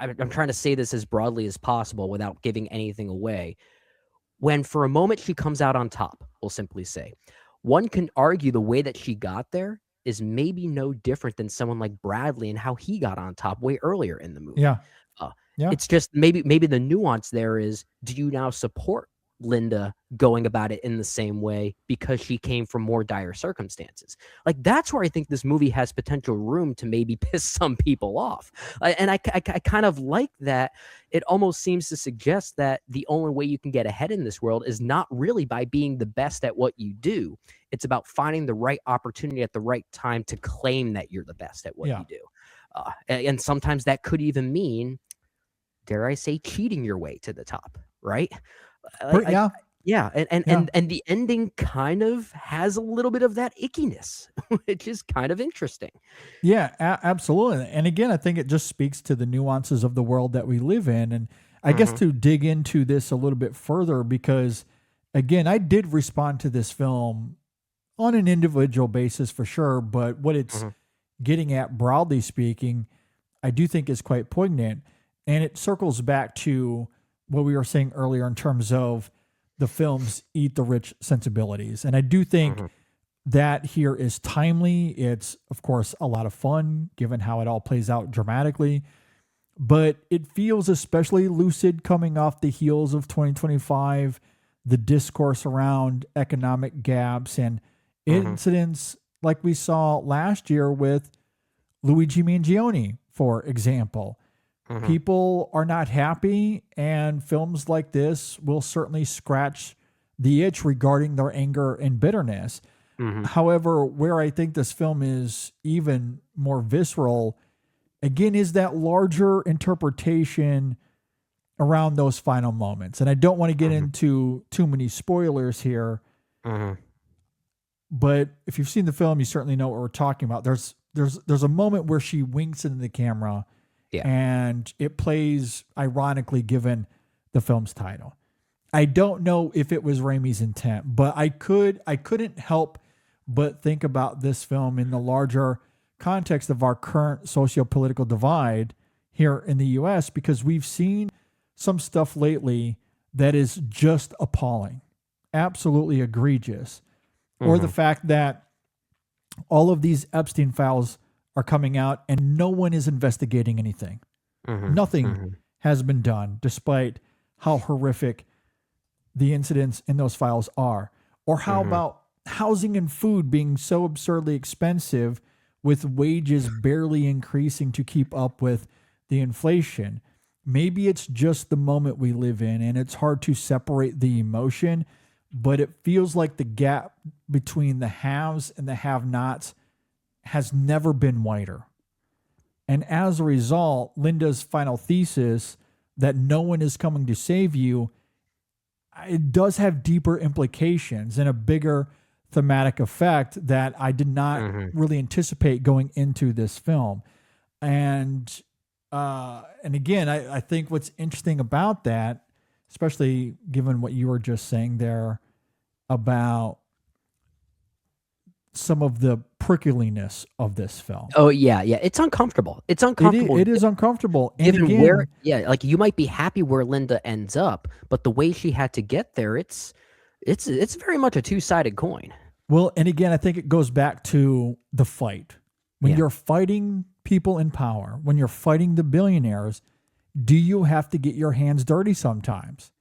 I'm trying to say this as broadly as possible without giving anything away. When for a moment she comes out on top, we'll simply say, one can argue the way that she got there is maybe no different than someone like Bradley and how he got on top way earlier in the movie. Yeah. It's just maybe the nuance there is, do you now support Linda going about it in the same way because she came from more dire circumstances. Like, that's where I think this movie has potential room to maybe piss some people off. And I kind of like that. It almost seems to suggest that the only way you can get ahead in this world is not really by being the best at what you do. It's about finding the right opportunity at the right time to claim that you're the best at what you do. And sometimes that could even mean, dare I say, cheating your way to the top, right? And the ending kind of has a little bit of that ickiness, which is kind of interesting. Yeah, absolutely. And again, I think it just speaks to the nuances of the world that we live in. And I guess to dig into this a little bit further, because again, I did respond to this film on an individual basis for sure, but what it's getting at, broadly speaking, I do think is quite poignant. And it circles back to what we were saying earlier in terms of the film's eat the rich sensibilities. And I do think that here is timely. It's, of course, a lot of fun given how it all plays out dramatically, but it feels especially lucid coming off the heels of 2025, the discourse around economic gaps and incidents like we saw last year with Luigi Mangione, for example. People are not happy, and films like this will certainly scratch the itch regarding their anger and bitterness. However, where I think this film is even more visceral, again, is that larger interpretation around those final moments. And I don't want to get into too many spoilers here, but if you've seen the film, you certainly know what we're talking about. There's a moment where she winks into the camera. And it plays ironically given the film's title. I don't know if it was Raimi's intent, but I couldn't help but think about this film in the larger context of our current socio-political divide here in the US, because we've seen some stuff lately that is just appalling, absolutely egregious. Or the fact that all of these Epstein files are coming out and no one is investigating anything. Nothing has been done, despite how horrific the incidents in those files are. Or how about housing and food being so absurdly expensive with wages barely increasing to keep up with the inflation? Maybe it's just the moment we live in and it's hard to separate the emotion, but it feels like the gap between the haves and the have-nots has never been wider. And as a result, Linda's final thesis that no one is coming to save you, it does have deeper implications and a bigger thematic effect that I did not really anticipate going into this film. And again, I think what's interesting about that, especially given what you were just saying there about some of the prickliness of this film. Oh yeah, it's uncomfortable. It's uncomfortable. It is uncomfortable. And Given again, where, like you might be happy where Linda ends up, but the way she had to get there, it's very much a two-sided coin. Well, and again, I think it goes back to the fight. When you're fighting people in power, when you're fighting the billionaires, do you have to get your hands dirty sometimes?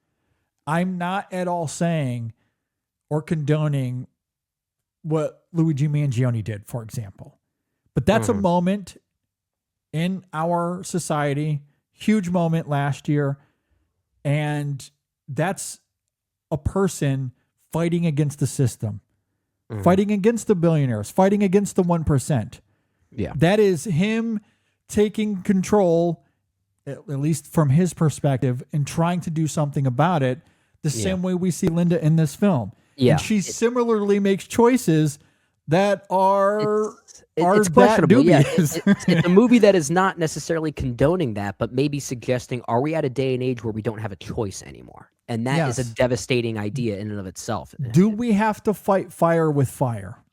I'm not at all saying or condoning what Luigi Mangione did, for example. But that's a moment in our society, huge moment last year, and that's a person fighting against the system, fighting against the billionaires, fighting against the 1%. Yeah. That is him taking control, at least from his perspective, and trying to do something about it, the same way we see Linda in this film. Yeah. And she similarly makes choices that are it's that questionable. dubious. It's a movie that is not necessarily condoning that, but maybe suggesting, are we at a day and age where we don't have a choice anymore? And that is a devastating idea in and of itself. Do we have to fight fire with fire?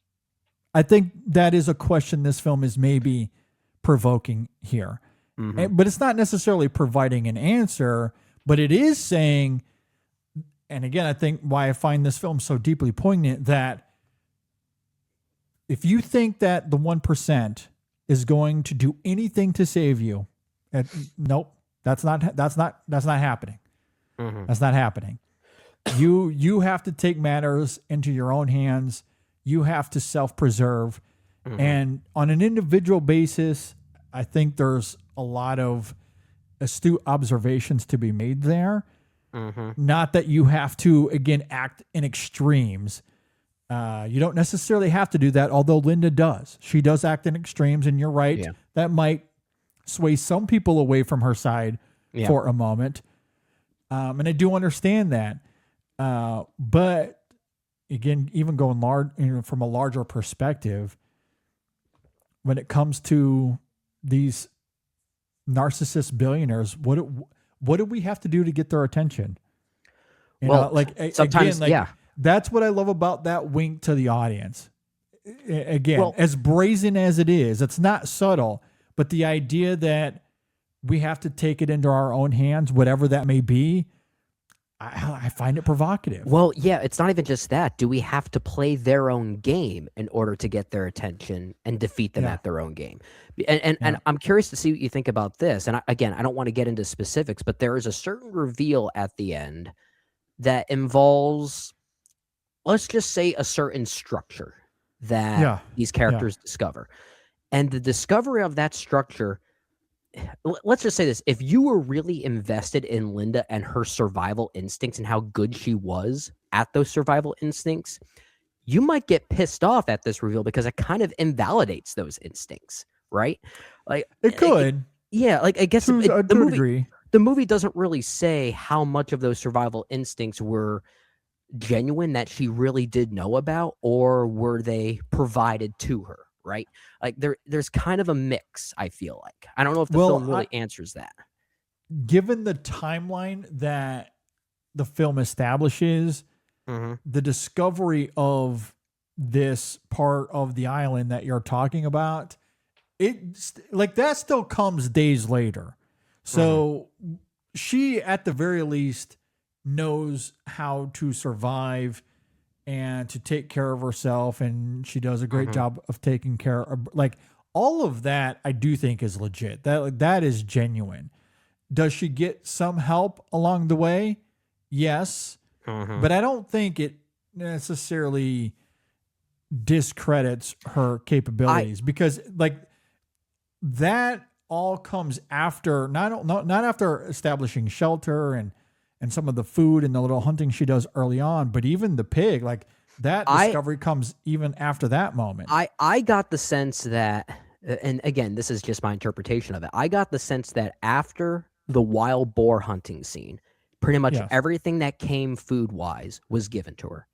I think that is a question this film is maybe provoking here. But it's not necessarily providing an answer, but it is saying, and again, I think why I find this film so deeply poignant, that if you think that the 1% is going to do anything to save you, nope, that's not happening. That's not happening. You have to take matters into your own hands. You have to self-preserve. And on an individual basis, I think there's a lot of astute observations to be made there. Not that you have to, again, act in extremes. You don't necessarily have to do that, although Linda does. She does act in extremes, and you're right. Yeah. That might sway some people away from her side for a moment. And I do understand that. But again, even going large, from a larger perspective, when it comes to these narcissist billionaires, what do we have to do to get their attention? You know, sometimes, that's what I love about that wink to the audience. Again, as brazen as it is, it's not subtle, but the idea that we have to take it into our own hands, whatever that may be, I find it provocative. Well, yeah, it's not even just that. Do we have to play their own game in order to get their attention and defeat them at their own game? And I'm curious to see what you think about this. And I don't want to get into specifics, but there is a certain reveal at the end that involves, let's just say, a certain structure that these characters discover. And the discovery of that structure, let's just say this. If you were really invested in Linda and her survival instincts and how good she was at those survival instincts, you might get pissed off at this reveal because it kind of invalidates those instincts, right? Like it could. I guess to a degree. The movie doesn't really say how much of those survival instincts were genuine that she really did know about, or were they provided to her, right? Like there's kind of a mix, I feel like. I don't know if the film really answers that. Given the timeline that the film establishes, the discovery of this part of the island that you're talking about, that still comes days later. So she, at the very least, knows how to survive and to take care of herself, and she does a great job of taking care of, like, all of that. I do think is legit. That is genuine. Does she get some help along the way? Yes, but I don't think it necessarily discredits her capabilities, because like that all comes after not after establishing shelter and some of the food and the little hunting she does early on, but even the pig, like that discovery comes even after that moment. I got the sense that, and again, this is just my interpretation of it, I got the sense that after the wild boar hunting scene, pretty much everything that came food-wise was given to her.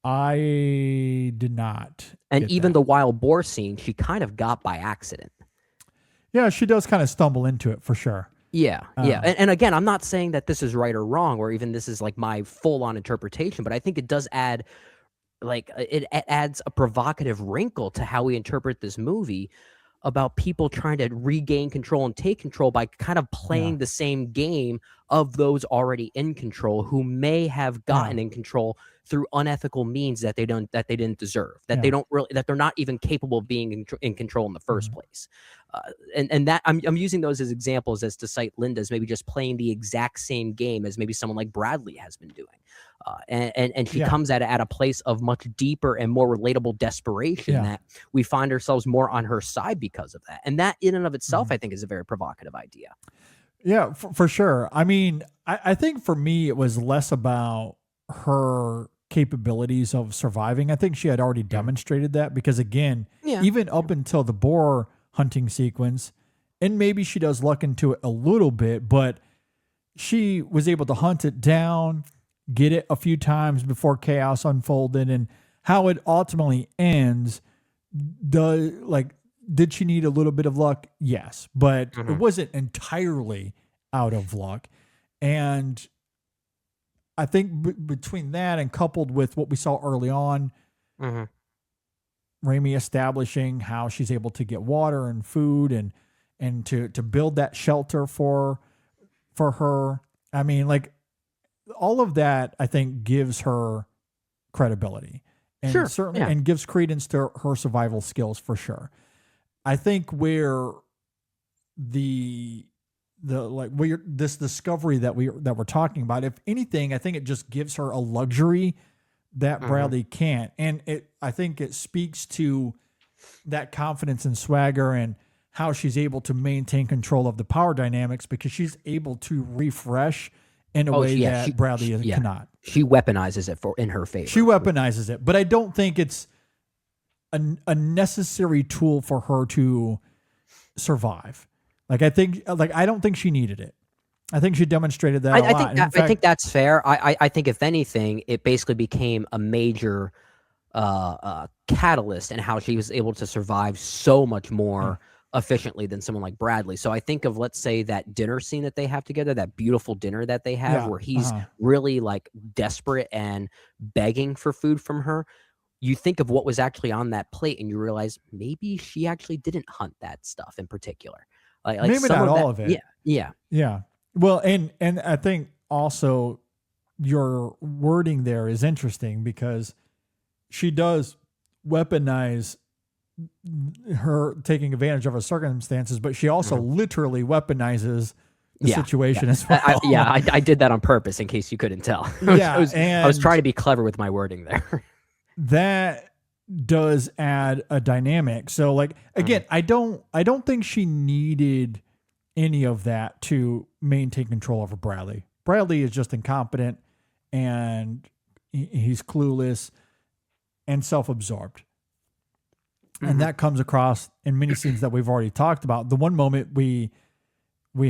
I did not. And even the wild boar scene, she kind of got by accident. Yeah, she does kind of stumble into it for sure. Yeah. And again, I'm not saying that this is right or wrong, or even this is like my full-on interpretation, but I think it does add, like, it adds a provocative wrinkle to how we interpret this movie about people trying to regain control and take control by kind of playing the same game of those already in control, who may have gotten in control through unethical means that they didn't deserve, that they don't really, that they're not even capable of being in control in the first place. And that I'm using those as examples as to cite Linda's maybe just playing the exact same game as maybe someone like Bradley has been doing. And she comes at a place of much deeper and more relatable desperation that we find ourselves more on her side because of that. And that in and of itself, I think, is a very provocative idea. Yeah, for sure. I mean, I think for me, it was less about her capabilities of surviving. I think she had already demonstrated that, because again, even up until the boar hunting sequence, and maybe she does luck into it a little bit, but she was able to hunt it down, get it a few times before chaos unfolded, and how it ultimately ends. Did she need a little bit of luck? Yes, but it wasn't entirely out of luck. And I think between that and coupled with what we saw early on, Raimi establishing how she's able to get water and food and to build that shelter for her. I mean, like, all of that, I think, gives her credibility and certainly and gives credence to her survival skills for sure. I think where the this discovery that we're talking about. If anything, I think it just gives her a luxury that Bradley can't. And I think it speaks to that confidence and swagger and how she's able to maintain control of the power dynamics because she's able to refresh in a way that Bradley cannot. She weaponizes it in her favor. She weaponizes it, but I don't think it's a necessary tool for her to survive. I don't think she needed it. I think she demonstrated that a lot. I think that's fair. I think if anything, it basically became a major catalyst in how she was able to survive so much more efficiently than someone like Bradley. So I think of, let's say, that dinner scene that they have together, that beautiful dinner that they have where he's really like desperate and begging for food from her. You think of what was actually on that plate and you realize maybe she actually didn't hunt that stuff in particular. Like maybe not all of it. Yeah. Well, and I think also your wording there is interesting because she does weaponize her taking advantage of her circumstances, but she also literally weaponizes the situation as well. I did that on purpose in case you couldn't tell. I was trying to be clever with my wording there. That does add a dynamic. So like, again, I don't think she needed any of that to maintain control over Bradley. Bradley is just incompetent and he's clueless and self-absorbed. And that comes across in many scenes that we've already talked about. The one moment we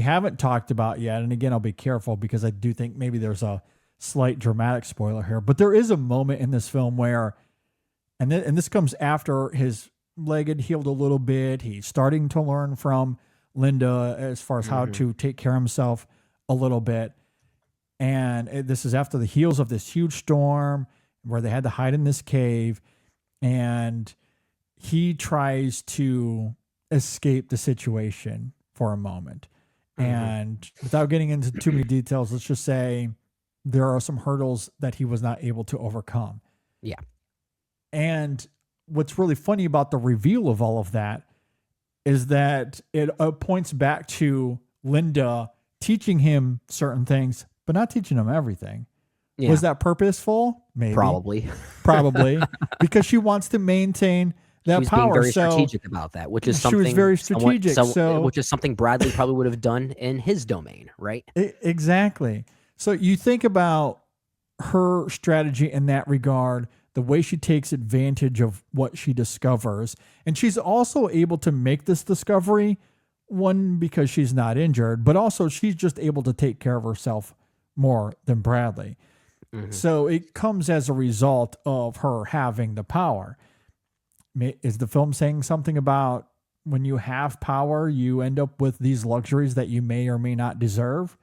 haven't talked about yet, and again, I'll be careful because I do think maybe there's a slight dramatic spoiler here, but there is a moment in this film where, and this comes after his leg had healed a little bit. He's starting to learn from Linda as far as how to take care of himself a little bit. And this is after the heels of this huge storm where they had to hide in this cave. And he tries to escape the situation for a moment. And without getting into too many details, let's just say there are some hurdles that he was not able to overcome. Yeah. And what's really funny about the reveal of all of that is that it points back to Linda teaching him certain things, but not teaching him everything. Yeah. Was that purposeful? Maybe. Probably. Because she wants to maintain that she was power. Being very strategic about that, which is something she was very strategic. Which is something Bradley probably would have done in his domain, right? Exactly. So you think about her strategy in that regard, the way she takes advantage of what she discovers. And she's also able to make this discovery, one, because she's not injured, but also she's just able to take care of herself more than Bradley. So it comes as a result of her having the power. Is the film saying something about when you have power, you end up with these luxuries that you may or may not deserve?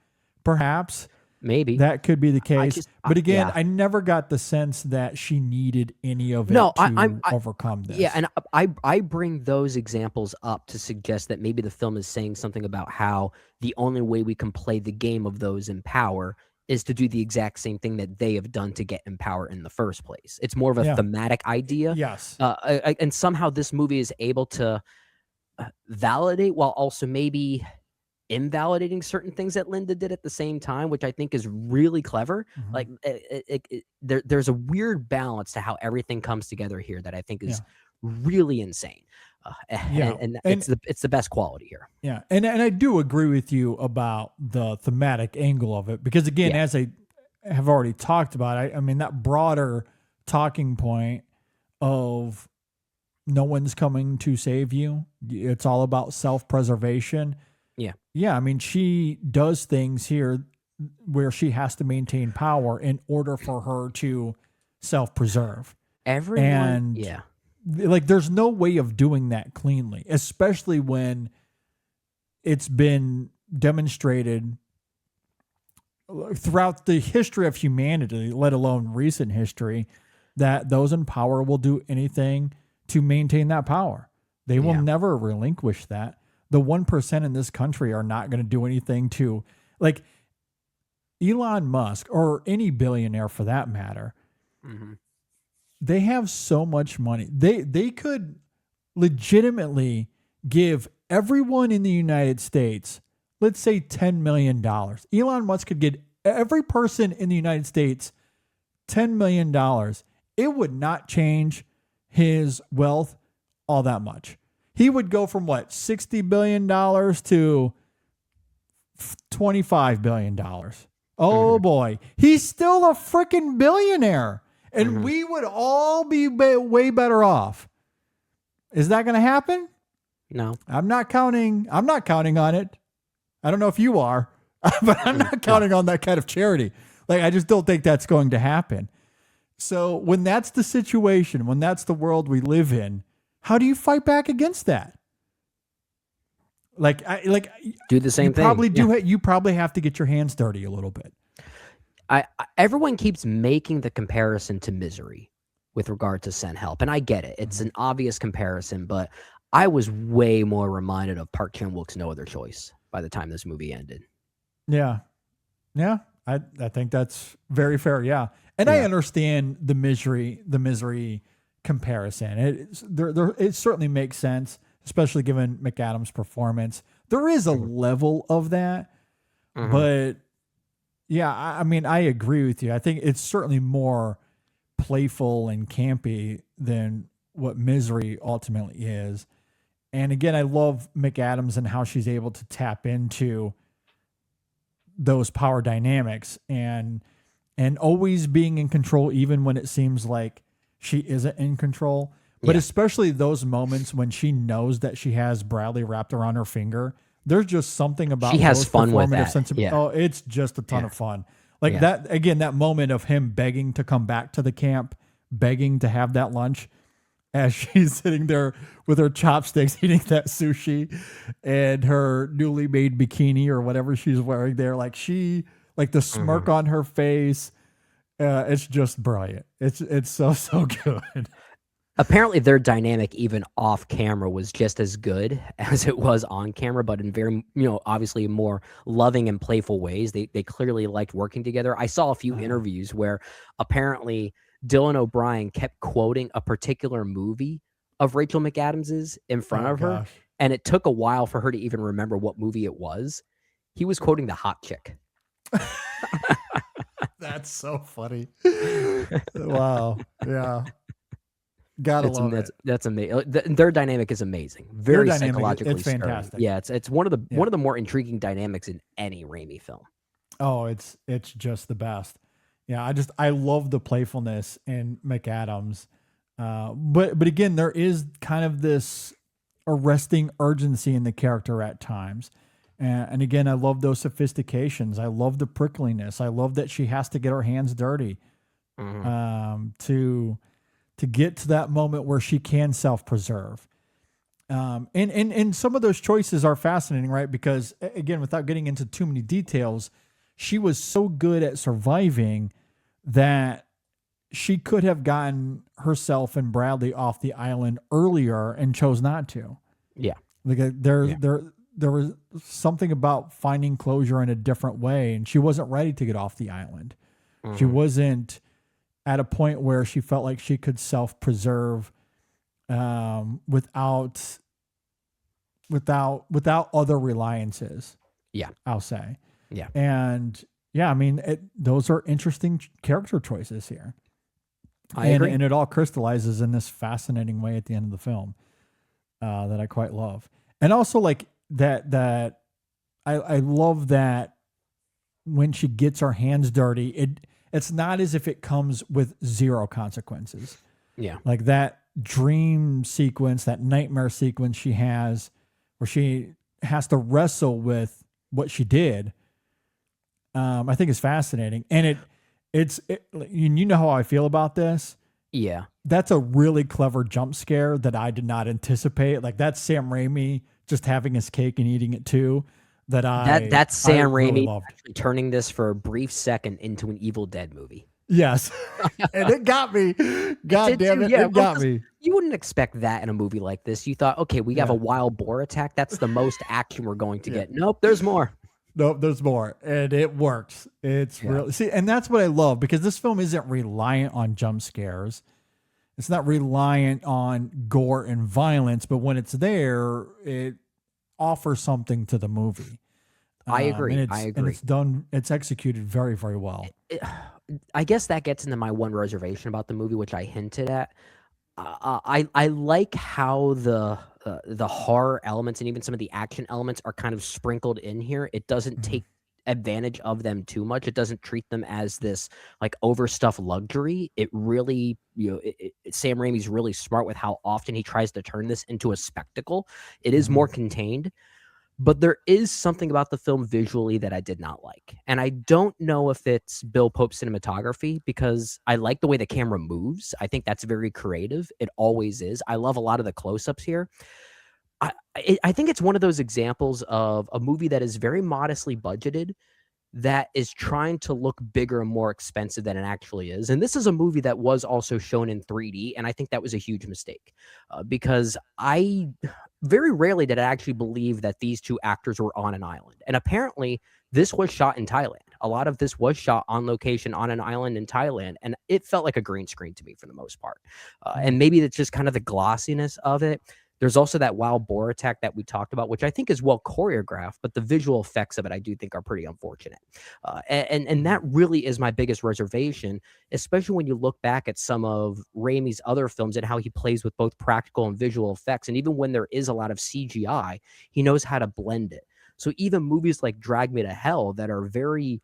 Perhaps. Maybe. That could be the case. But again, I never got the sense that she needed any of it to overcome this. Yeah, and I bring those examples up to suggest that maybe the film is saying something about how the only way we can play the game of those in power is to do the exact same thing that they have done to get in power in the first place. It's more of a thematic idea. Yes. And somehow this movie is able to validate while also maybe invalidating certain things that Linda did at the same time, which I think is really clever. Like there's a weird balance to how everything comes together here that I think is really insane. And it's the best quality here. Yeah. And I do agree with you about the thematic angle of it, because again, as I have already talked about, I mean, that broader talking point of no one's coming to save you. It's all about self-preservation. Yeah. Yeah. I mean, she does things here where she has to maintain power in order for her to self-preserve. Like, there's no way of doing that cleanly, especially when it's been demonstrated throughout the history of humanity, let alone recent history, that those in power will do anything to maintain that power. They will never relinquish that. The 1% in this country are not going to do anything to, like, Elon Musk or any billionaire for that matter. They have so much money. They could legitimately give everyone in the United States let's say $10 million. Elon Musk could get every person in the United States $10 million. It would not change his wealth all that much. He would go from what, $60 billion to $25 billion. Oh boy. He's still a freaking billionaire. And we would all be way better off. Is that going to happen? No. I'm not counting on it. I don't know if you are, but I'm not counting on that kind of charity. Like, I just don't think that's going to happen. So when that's the situation, when that's the world we live in, how do you fight back against that? Do the same thing. You probably have to get your hands dirty a little bit. Everyone keeps making the comparison to Misery with regard to Send Help, and I get it. It's an obvious comparison, but I was way more reminded of Park Chan-wook's No Other Choice by the time this movie ended. Yeah. I think that's very fair. Yeah. And I understand the misery comparison. It certainly makes sense, especially given McAdams' performance. There is a level of that, but yeah, I mean, I agree with you. I think it's certainly more playful and campy than what Misery ultimately is. And again, I love McAdams and how she's able to tap into those power dynamics and always being in control, even when it seems like she isn't in control. But especially those moments when she knows that she has Bradley wrapped around her finger. There's just something about she has fun with that. Oh, it's just a ton of fun. Like that, again, that moment of him begging to come back to the camp, begging to have that lunch as she's sitting there with her chopsticks eating that sushi and her newly made bikini or whatever she's wearing there. Like the smirk on her face. It's just brilliant. It's so good. Apparently their dynamic even off camera was just as good as it was on camera, but in very, obviously more loving and playful ways. They clearly liked working together. I saw a few interviews where apparently Dylan O'Brien kept quoting a particular movie of Rachel McAdams's in front of her. And it took a while for her to even remember what movie it was. He was quoting The Hot Chick. That's so funny. Wow. Yeah. Gotta love it. That's amazing. Their dynamic is amazing. Very psychologically it's fantastic. Stirring. Yeah, it's one of the more intriguing dynamics in any Raimi film. Oh, it's just the best. Yeah, I love the playfulness in McAdams. But again, there is kind of this arresting urgency in the character at times. And again, I love those sophistications. I love the prickliness. I love that she has to get her hands dirty to get to that moment where she can self-preserve. And some of those choices are fascinating, right? Because again, without getting into too many details, she was so good at surviving that she could have gotten herself and Bradley off the island earlier and chose not to. Yeah. There was something about finding closure in a different way, and she wasn't ready to get off the island. She wasn't at a point where she felt like she could self-preserve without other reliances. Yeah. I'll say. Yeah. And yeah, I mean, those are interesting character choices here. I agree. And it all crystallizes in this fascinating way at the end of the film that I quite love. And also like that I love that when she gets her hands dirty, it's not as if it comes with zero consequences. Yeah. Like that dream sequence, that nightmare sequence she has where she has to wrestle with what she did. I think is fascinating. And you know how I feel about this. Yeah. That's a really clever jump scare that I did not anticipate. Like that's Sam Raimi just having his cake and eating it too. That's Sam Raimi really actually turning this for a brief second into an Evil Dead movie. Yes. And it got me. God damn it. Yeah, it got me. You wouldn't expect that in a movie like this. You thought, okay, we have a wild boar attack. That's the most action we're going to get. Nope, there's more. Nope, there's more. And it works. It's really, see, and that's what I love because this film isn't reliant on jump scares. It's not reliant on gore and violence, but when it's there, it offers something to the movie. I agree. And I it's agree. done. It's executed very, very well. I guess that gets into my one reservation about the movie, which I hinted at. I like how the horror elements and even some of the action elements are kind of sprinkled in here. It doesn't Mhm. take advantage of them too much. It doesn't treat them as this like overstuffed luxury. It really, Sam Raimi's really smart with how often he tries to turn this into a spectacle. It is more Mhm. contained, but there is something about the film visually that I did not like. And I don't know if it's Bill Pope's cinematography because I like the way the camera moves. I think that's very creative. It always is. I love a lot of the close-ups here. I think it's one of those examples of a movie that is very modestly budgeted that is trying to look bigger and more expensive than it actually is. And this is a movie that was also shown in 3D, and I think that was a huge mistake because I very rarely did I actually believe that these two actors were on an island. And apparently, this was shot in Thailand. A lot of this was shot on location on an island in Thailand, and it felt like a green screen to me for the most part. And maybe it's just kind of the glossiness of it. There's also that wild boar attack that we talked about, which I think is well choreographed, but the visual effects of it I do think are pretty unfortunate. And that really is my biggest reservation, especially when you look back at some of Raimi's other films and how he plays with both practical and visual effects. And even when there is a lot of CGI, he knows how to blend it. So even movies like Drag Me to Hell that are very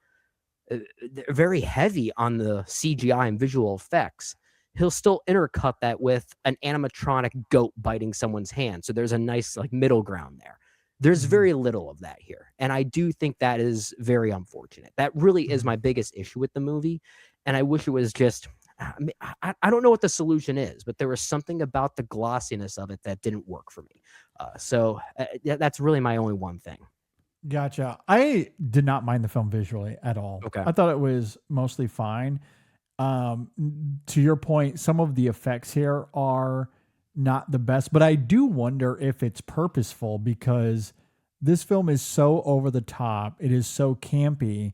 heavy on the CGI and visual effects, he'll still intercut that with an animatronic goat biting someone's hand. So there's a nice like middle ground there. There's very little of that here. And I do think that is very unfortunate. That really is my biggest issue with the movie. And I wish it was just, I don't know what the solution is, but there was something about the glossiness of it that didn't work for me. That's really my only one thing. Gotcha. I did not mind the film visually at all. Okay. I thought it was mostly fine. To your point, some of the effects here are not the best, but I do wonder if it's purposeful because this film is so over the top. It is so campy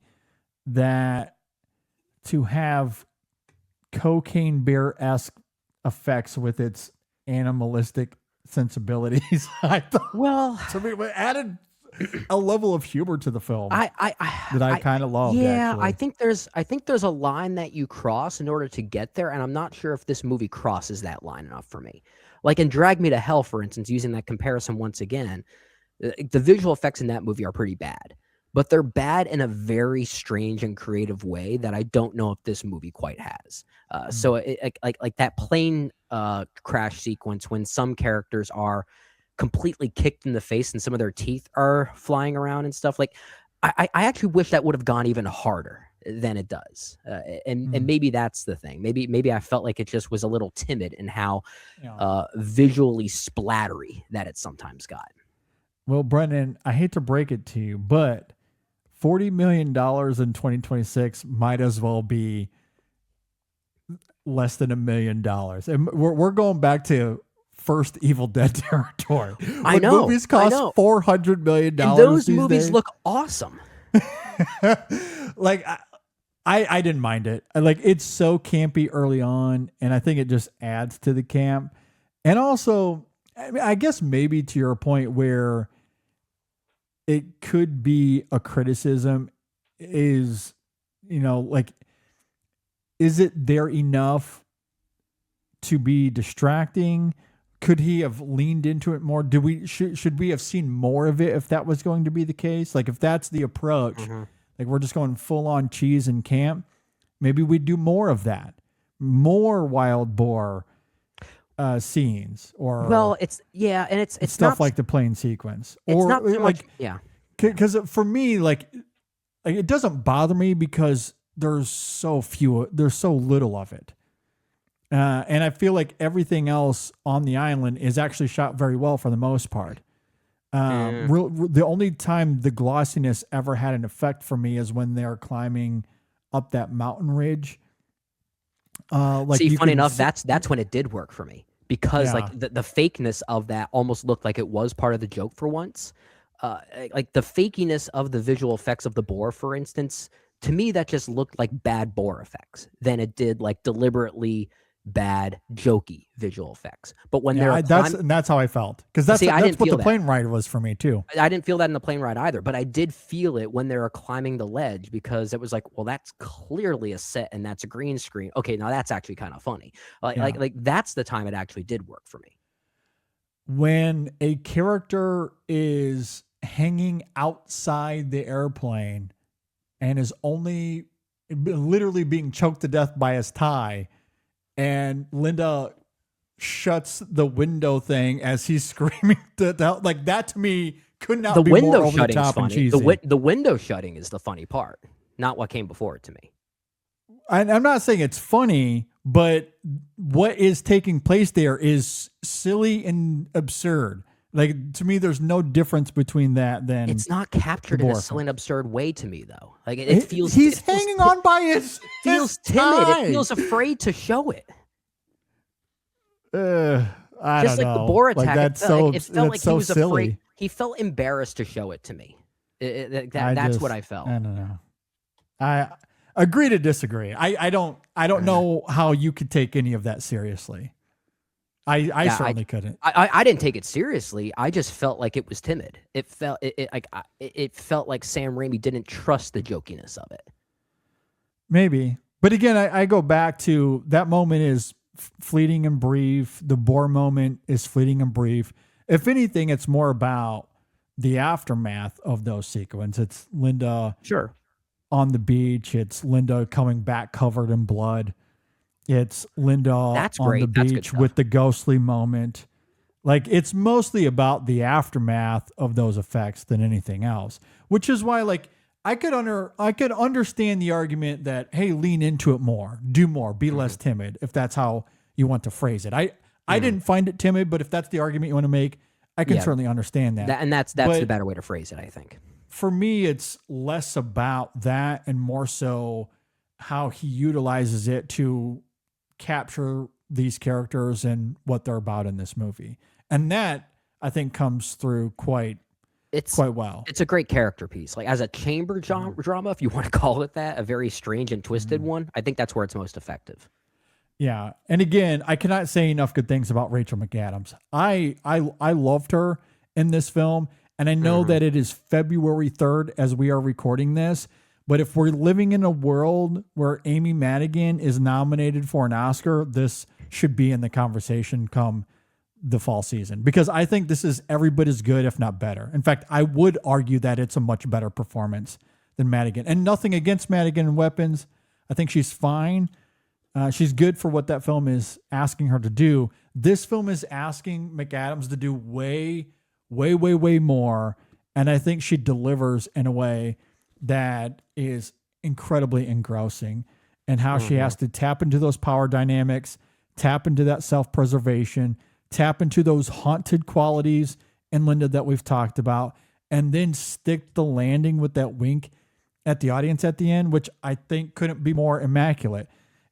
that to have cocaine bear-esque effects with its animalistic sensibilities, I thought, Well, to me, it added a level of humor to the film I that I kind of loved. yeah, actually. I think there's a line that you cross in order to get there, and I'm not sure if this movie crosses that line enough for me. Like in Drag Me to Hell, for instance, using that comparison once again, the visual effects in that movie are pretty bad, but they're bad in a very strange and creative way that I don't know if this movie quite has. So like that plane crash sequence when some characters are completely kicked in the face and some of their teeth are flying around and stuff. Like, I actually wish that would have gone even harder than it does. And maybe that's the thing. Maybe I felt like it just was a little timid in how Yeah. visually splattery that it sometimes got. Well, Brendan, I hate to break it to you, but $40 million in 2026 might as well be less than $1 million. And we're going back to first Evil Dead territory. I When know, movies I cost know. $400 million And those these movies days. look awesome. Like I didn't mind it. Like it's so campy early on, and I think it just adds to the camp. And also, I mean, I guess maybe to your point where it could be a criticism is, like, is it there enough to be distracting? Could he have leaned into it more? Should we have seen more of it if that was going to be the case? Like if that's the approach, like we're just going full on cheese and camp, maybe we'd do more of that. More wild boar scenes or Well, it's stuff not like the plane sequence. it's Or not so much like yeah. because for me, like it doesn't bother me because there's so little of it. And I feel like everything else on the island is actually shot very well for the most part. The only time the glossiness ever had an effect for me is when they're climbing up that mountain ridge. Like See, you funny can enough, see- that's when it did work for me because Yeah. like the fakeness of that almost looked like it was part of the joke for once. Like the fakiness of the visual effects of the boar, for instance, to me that just looked like bad boar effects than it did like deliberately bad, jokey visual effects. But when Yeah, they're that's how I felt, because that's See, I that's didn't what feel the that. plane ride was for me too. I didn't feel that in the plane ride either, but I did feel it when they were climbing the ledge, because it was like, well, that's clearly a set and that's a green screen. Okay, now that's actually kind of funny. Like that's the time it actually did work for me. When a character is hanging outside the airplane and is only literally being choked to death by his tie, and Linda shuts the window thing as he's screaming like that, to me could not The be more window over the shutting is top and funny. cheesy. The window shutting is the funny part, not what came before it to me. I'm not saying it's funny, but what is taking place there is silly and absurd. Like, to me, there's no difference between that than It's not captured in a Dwarf. silly and absurd way to me, though. Like it feels he's it feels hanging on by his feels his timid. tie. It feels afraid to show it. I Just don't like know. the boar attack, Like, that's it felt so like, that's he so was silly. afraid. He felt embarrassed to show it to me. That's what I felt. I don't know. I agree to disagree. I don't know how you could take any of that seriously. I certainly couldn't. I didn't take it seriously. I just felt like it was timid. It felt it felt like Sam Raimi didn't trust the jokiness of it. Maybe. But again, I go back to that moment is fleeting and brief. The boar moment is fleeting and brief. If anything, it's more about the aftermath of those sequences. It's Linda on the beach. It's Linda coming back covered in blood. It's Linda That's on great. the That's good beach stuff. with the ghostly moment. Like, it's mostly about the aftermath of those effects than anything else, which is why, like, I could understand the argument that, hey, lean into it more, do more, be less timid, if that's how you want to phrase it. I didn't find it timid, but if that's the argument you want to make, I can certainly understand that. That's But the better way to phrase it, I think. for me, it's less about that and more so how he utilizes it to capture these characters and what they're about in this movie. And that, I think, comes through quite well. It's a great character piece. Like, as a chamber drama, if you want to call it that, a very strange and twisted one, I think that's where it's most effective. Yeah. And again, I cannot say enough good things about Rachel McAdams. I loved her in this film, and I know that it is February 3rd as we are recording this, but if we're living in a world where Amy Madigan is nominated for an Oscar, this should be in the conversation come the fall season, because I think this is every bit as good, if not better. In fact, I would argue that it's a much better performance than Madigan. And nothing against Madigan and Weapons. I think she's fine. She's good for what that film is asking her to do. This film is asking McAdams to do way, way, way, way more. And I think she delivers in a way that is incredibly engrossing, and how she has to tap into those power dynamics, tap into that self-preservation, tap into those haunted qualities in Linda that we've talked about, and then stick the landing with that wink at the audience at the end, which I think couldn't be more immaculate,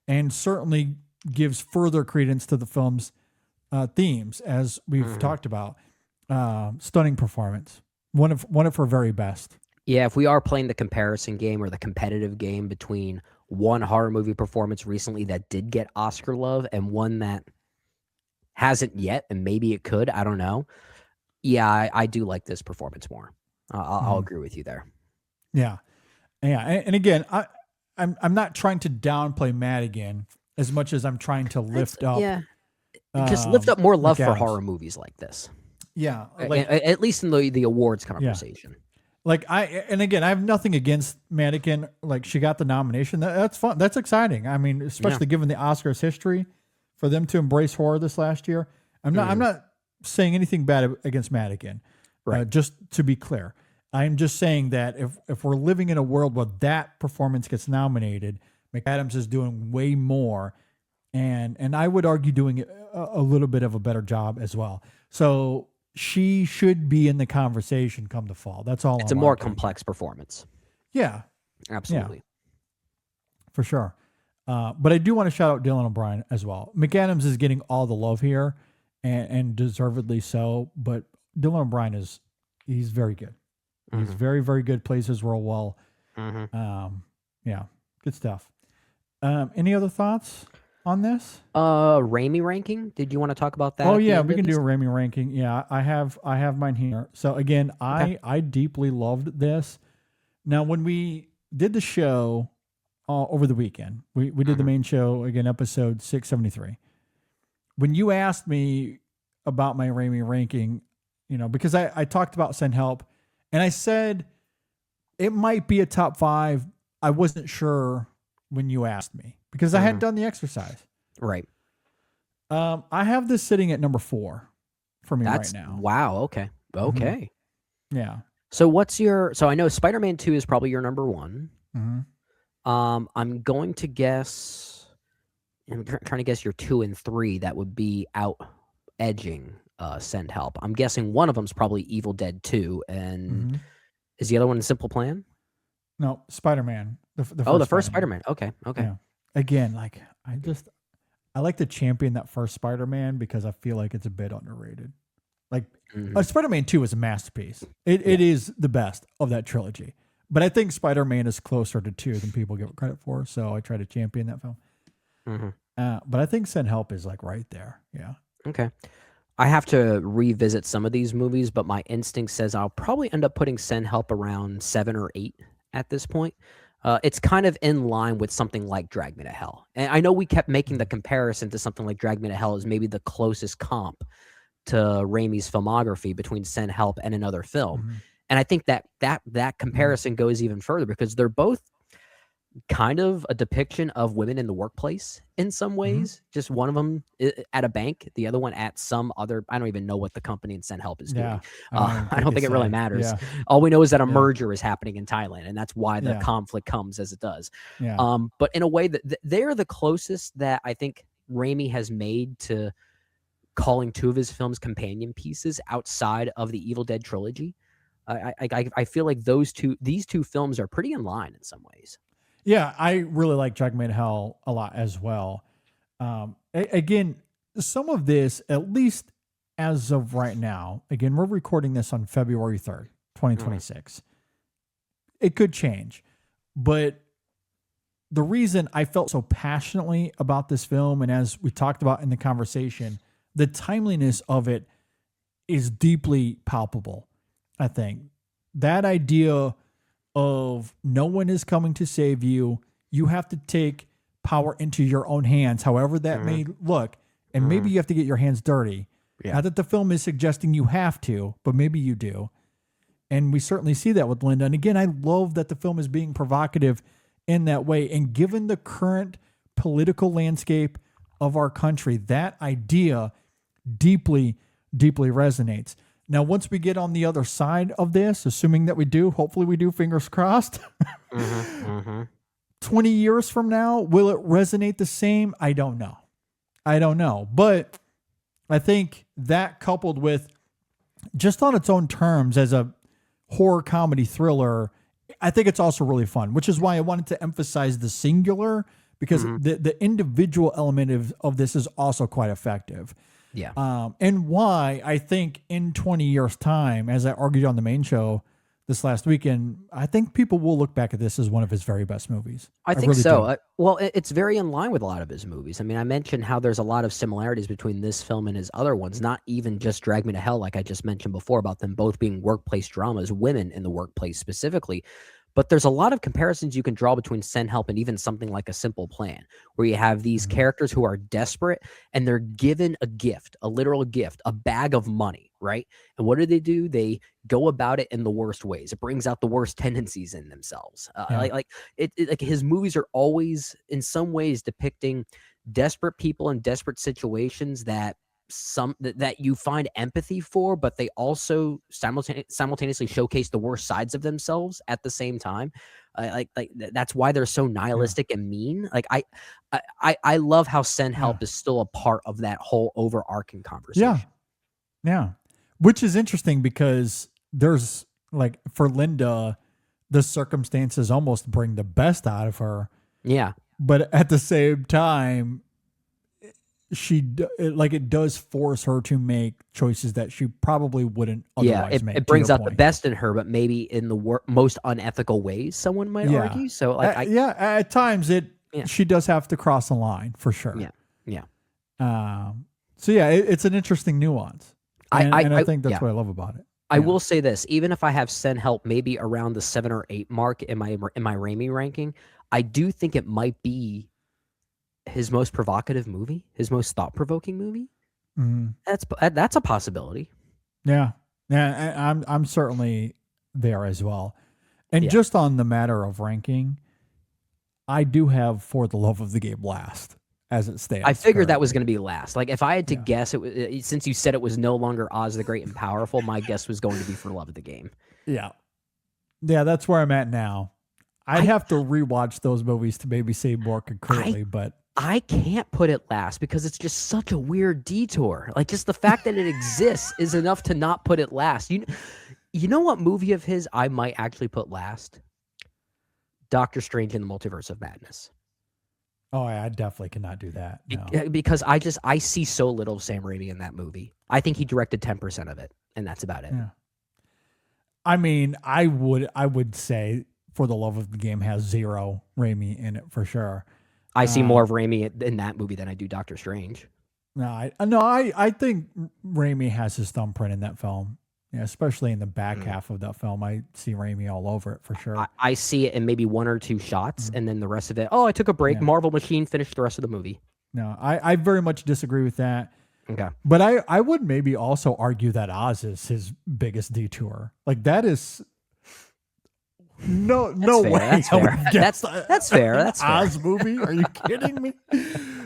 and certainly gives further credence to the film's themes, as we've talked about. Stunning performance. One of her very best. Yeah, if we are playing the comparison game or the competitive game between one horror movie performance recently that did get Oscar love and one that hasn't yet, and maybe it could, I don't know. Yeah, I do like this performance more. I'll agree with you there. Yeah. And again, I'm not trying to downplay Madigan as much as I'm trying to lift up. Yeah, just lift up more love for McAdams. horror movies like this. Yeah, like, At least in the awards conversation. Like and again, I have nothing against Madigan. Like, she got the nomination. That's fun. That's exciting. I mean, especially given the Oscars history, for them to embrace horror this last year. I'm not saying anything bad against Madigan. Right. Just to be clear, I'm just saying that if we're living in a world where that performance gets nominated, McAdams is doing way more, and I would argue doing a little bit of a better job as well. So she should be in the conversation come the fall. That's all. It's a more complex performance. Yeah, Absolutely. for sure. But I do want to shout out Dylan O'Brien as well. McAdams is getting all the love here, and deservedly so. But Dylan O'Brien he's very good. He's very, very good. Plays his role well. Yeah, good stuff. Any other thoughts? on this? Raimi ranking. Did you want to talk about that? Oh at the yeah, end we of can do this? a Raimi ranking. Yeah, I have mine here. So again, I deeply loved this. Now, when we did the show over the weekend, we did the main show again, episode 673. When you asked me about my Raimi ranking, because I talked about Send Help, and I said it might be a top 5. I wasn't sure when you asked me because I hadn't done the exercise. Right. I have this sitting at number 4 for me That's right now. wow. Okay. Okay. Yeah. So what's your? So I know Spider-Man 2 is probably your number 1. Mm-hmm. I'm going to guess. I'm trying to guess your 2 and 3 that would be out edging Send Help. I'm guessing one of them's probably Evil Dead 2, and is the other one Simple Plan? No, Spider-Man. The first Spider-Man. Okay. Okay. Yeah. Again, like I like to champion that first Spider-Man because I feel like it's a bit underrated. Like Spider-Man 2 is a masterpiece. It is the best of that trilogy. But I think Spider-Man is closer to 2 than people give it credit for. So I try to champion that film. But I think Send Help is like right there. Yeah. Okay. I have to revisit some of these movies, but my instinct says I'll probably end up putting Send Help around 7 or 8 at this point. It's kind of in line with something like Drag Me to Hell. And I know we kept making the comparison to something like Drag Me to Hell as maybe the closest comp to Raimi's filmography between Send Help and another film. And I think that comparison goes even further because they're both kind of a depiction of women in the workplace in some ways. Just one of them at a bank, the other one at some other, I don't even know what the company in Send Help is doing. I don't think it really matters. Yeah. All we know is that a merger is happening in Thailand, and that's why the conflict comes as it does. Yeah. But in a way that they're the closest that I think Raimi has made to calling 2 of his films companion pieces outside of the Evil Dead trilogy. I feel like these two films are pretty in line in some ways. Yeah, I really like Drag Me to Hell a lot as well. Again, some of this, at least as of right now, again, we're recording this on February 3rd, 2026. It could change. But the reason I felt so passionately about this film, and as we talked about in the conversation, the timeliness of it is deeply palpable, I think. That idea of no one is coming to save you. You have to take power into your own hands, however that may look. And maybe you have to get your hands dirty. Yeah. Not that the film is suggesting you have to, but maybe you do. And we certainly see that with Linda. And again, I love that the film is being provocative in that way. And given the current political landscape of our country, that idea deeply, deeply resonates. Now, once we get on the other side of this, assuming that we do, hopefully we do, fingers crossed, 20 years from now, will it resonate the same? I don't know. But I think that coupled with just on its own terms as a horror comedy thriller, I think it's also really fun, which is why I wanted to emphasize the singular because the individual element of this is also quite effective. Yeah. And why I think in 20 years' time, as I argued on the main show this last weekend, I think people will look back at this as one of his very best movies. I think really so. do. Well, it's very in line with a lot of his movies. I mean, I mentioned how there's a lot of similarities between this film and his other ones, not even just Drag Me to Hell, like I just mentioned before, about them both being workplace dramas, women in the workplace specifically. But there's a lot of comparisons you can draw between Send Help and even something like A Simple Plan, where you have these characters who are desperate and they're given a gift, a literal gift, a bag of money, right? And what do? They go about it in the worst ways. It brings out the worst tendencies in themselves. Like his movies are always, in some ways, depicting desperate people in desperate situations that you find empathy for, but they also simultaneously showcase the worst sides of themselves at the same time. That's why they're so nihilistic and mean. Like I love how Send Help is still a part of that whole overarching conversation. Yeah. Which is interesting because there's like for Linda, the circumstances almost bring the best out of her. Yeah. But at the same time, it does force her to make choices that she probably wouldn't otherwise make. It brings out the best in her, but maybe in the most unethical ways, someone might argue. So at times Yeah. she does have to cross a line for sure. Yeah. Yeah. So yeah, it's an interesting nuance. And I think that's what I love about it. I will say this, even if I have Send Help maybe around the 7 or 8 mark in my Raimi ranking, I do think it might be his most provocative movie, his most thought-provoking movie. That's a possibility. Yeah. Yeah, I'm certainly there as well. And just on the matter of ranking, I do have For the Love of the Game last as it stands. I figured that was going to be last. Like if I had to guess, since you said it was no longer Oz the Great and Powerful, my guess was going to be For the Love of the Game. Yeah. Yeah, that's where I'm at now. I'd have to rewatch those movies to maybe say more concretely, but I can't put it last because it's just such a weird detour. Like just the fact that it exists is enough to not put it last. You know what movie of his I might actually put last? Doctor Strange in the Multiverse of Madness. Oh, I definitely cannot do that. No. Because I see so little of Sam Raimi in that movie. I think he directed 10% of it, and that's about it. Yeah. I mean, I would say For the Love of the Game has 0 Raimi in it for sure. I see more of Raimi in that movie than I do Doctor Strange. No, I think Raimi has his thumbprint in that film. Yeah, especially in the back half of that film. I see Raimi all over it for sure. I see it in maybe 1 or 2 shots, and then the rest of it, I took a break. Yeah. Marvel Machine finished the rest of the movie. No, I very much disagree with that. Okay. But I would maybe also argue that Oz is his biggest detour. Like that is no fair, way. That's fair. That's fair. That's fair. Oz movie? Are you kidding me?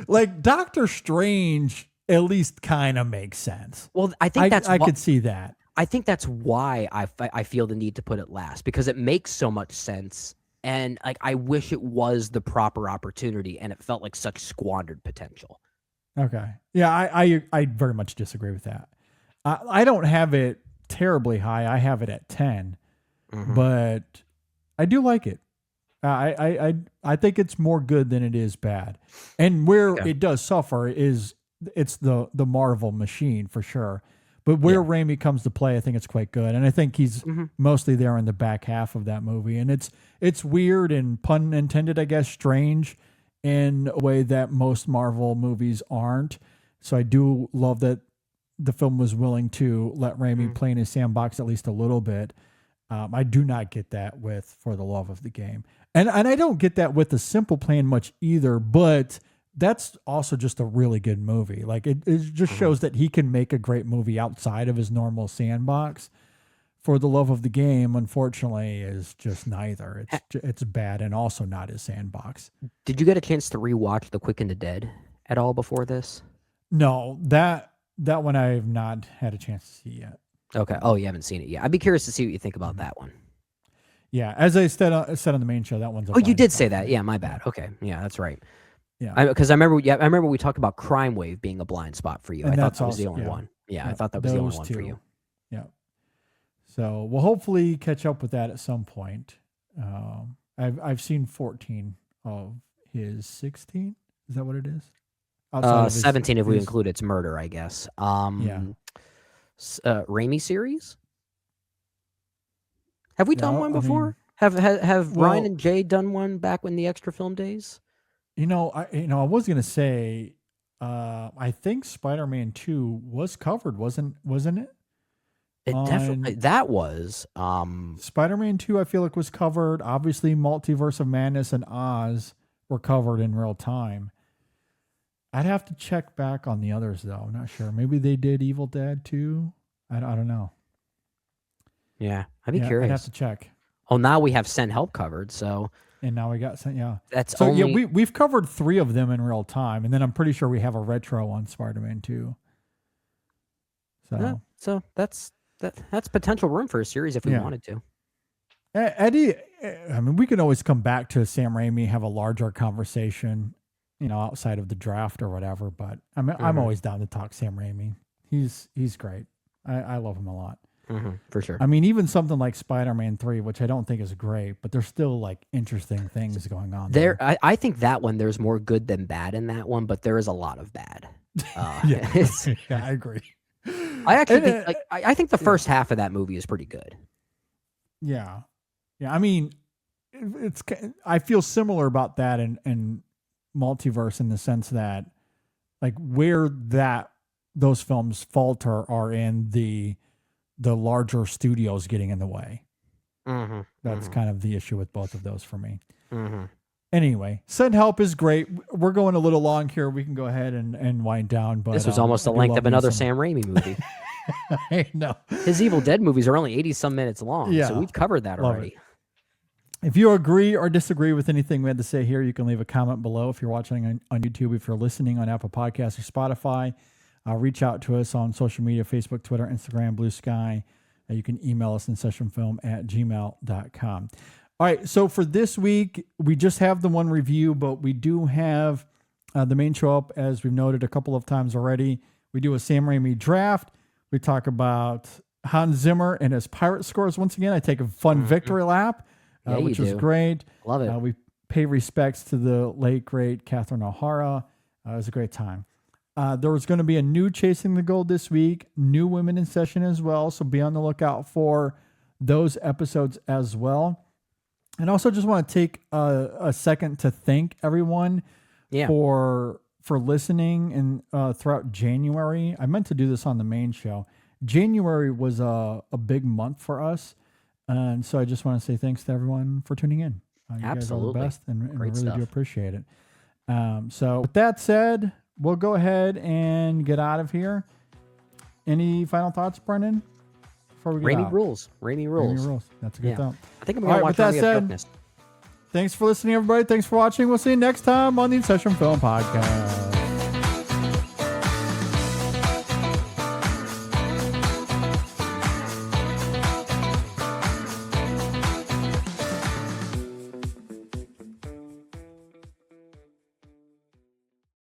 Like Doctor Strange at least kind of makes sense. Well, I think I could see that. I think that's why I feel the need to put it last, because it makes so much sense, and like I wish it was the proper opportunity, and it felt like such squandered potential. Okay. Yeah, I very much disagree with that. I don't have it terribly high. I have it at 10, but I do like it. I think it's more good than it is bad. And where it does suffer is it's the Marvel machine for sure. But where Raimi comes to play, I think it's quite good. And I think he's mostly there in the back half of that movie. And it's weird and pun intended, I guess, strange in a way that most Marvel movies aren't. So I do love that the film was willing to let Raimi play in his sandbox at least a little bit. I do not get that with For the Love of the Game. And I don't get that with The Simple Plan much either, but that's also just a really good movie. Like it just shows that he can make a great movie outside of his normal sandbox. For the Love of the Game, unfortunately, is just neither. It's bad and also not his sandbox. Did you get a chance to rewatch The Quick and the Dead at all before this? No, that one I have not had a chance to see yet. Okay. Oh, you haven't seen it yet. I'd be curious to see what you think about that one. Yeah, as I said on the main show, that one's. Oh, you did say that. Yeah, my bad. Okay. Yeah, that's right. Yeah, because I remember we talked about Crime Wave being a blind spot for you. And I thought that's that was the also- only yeah. one. Yeah, Yeah, I thought that was the only those one for two. you. Yeah. So we'll hopefully catch up with that at some point. I've seen 14 of his 16. Is that what it is? Outside of his- 17 if we his- include its murder, I guess. Yeah. Raimi series? Have we done No, one I mean- before? Have Well- Ryan and Jay done one back when the extra film days? I was gonna say, I think Spider-Man 2 was covered, wasn't it? It definitely that was. Spider-Man 2, I feel like was covered. Obviously, Multiverse of Madness and Oz were covered in real time. I'd have to check back on the others though. I'm not sure. Maybe they did Evil Dead 2. I don't know. Yeah, I'd be Yeah, curious. I'd have to check. Oh, now we have Send Help covered, so And now we got that's So only. yeah, we've covered 3 of them in real time, and then I'm pretty sure we have a retro on Spider-Man 2. So So that's potential room for a series if we wanted to. Eddie, I mean, we can always come back to Sam Raimi, have a larger conversation, outside of the draft or whatever. But I'm always down to talk Sam Raimi. He's great. I love him a lot. For sure. I mean, even something like Spider-Man 3, which I don't think is great, but there's still like interesting things going on there. I think that one there's more good than bad in that one, but there is a lot of bad. Yeah, yeah, I agree. I actually think I think the first half of that movie is pretty good. Yeah. I mean, I feel similar about that and multiverse in the sense that like where those films falter are in the larger studios getting in the way. That's kind of the issue with both of those for me. Anyway, Send Help is great. We're going a little long here. We can go ahead and wind down. But this was almost the length of another Sam Raimi movie. I know. His Evil Dead movies are only 80-some minutes long, Yeah. so we've covered that Love already. If you agree or disagree with anything we had to say here, you can leave a comment below. If you're watching on YouTube, if you're listening on Apple Podcasts or Spotify, reach out to us on social media, Facebook, Twitter, Instagram, Blue Sky. You can email us insessionfilm@gmail.com. All right, so for this week, we just have the one review, but we do have the main show up, as we've noted a couple of times already. We do a Sam Raimi draft. We talk about Hans Zimmer and his pirate scores. Once again, I take a fun victory lap, which was great. Love it. We pay respects to the late, great Catherine O'Hara. It was a great time. There was going to be a new Chasing the Gold this week, new Women in Session as well, so be on the lookout for those episodes as well. And also just want to take a second to thank everyone for listening and throughout January. I meant to do this on the main show. January was a big month for us. And so I just want to say thanks to everyone for tuning in. You guys are the best, and we really do appreciate it. So with that said, we'll go ahead and get out of here. Any final thoughts, Brendan? Raimi rules. Raimi rules. That's a good thought. I think I'm going to watch Army of Darkness. Thanks for listening, everybody. Thanks for watching. We'll see you next time on the In Session Film Podcast.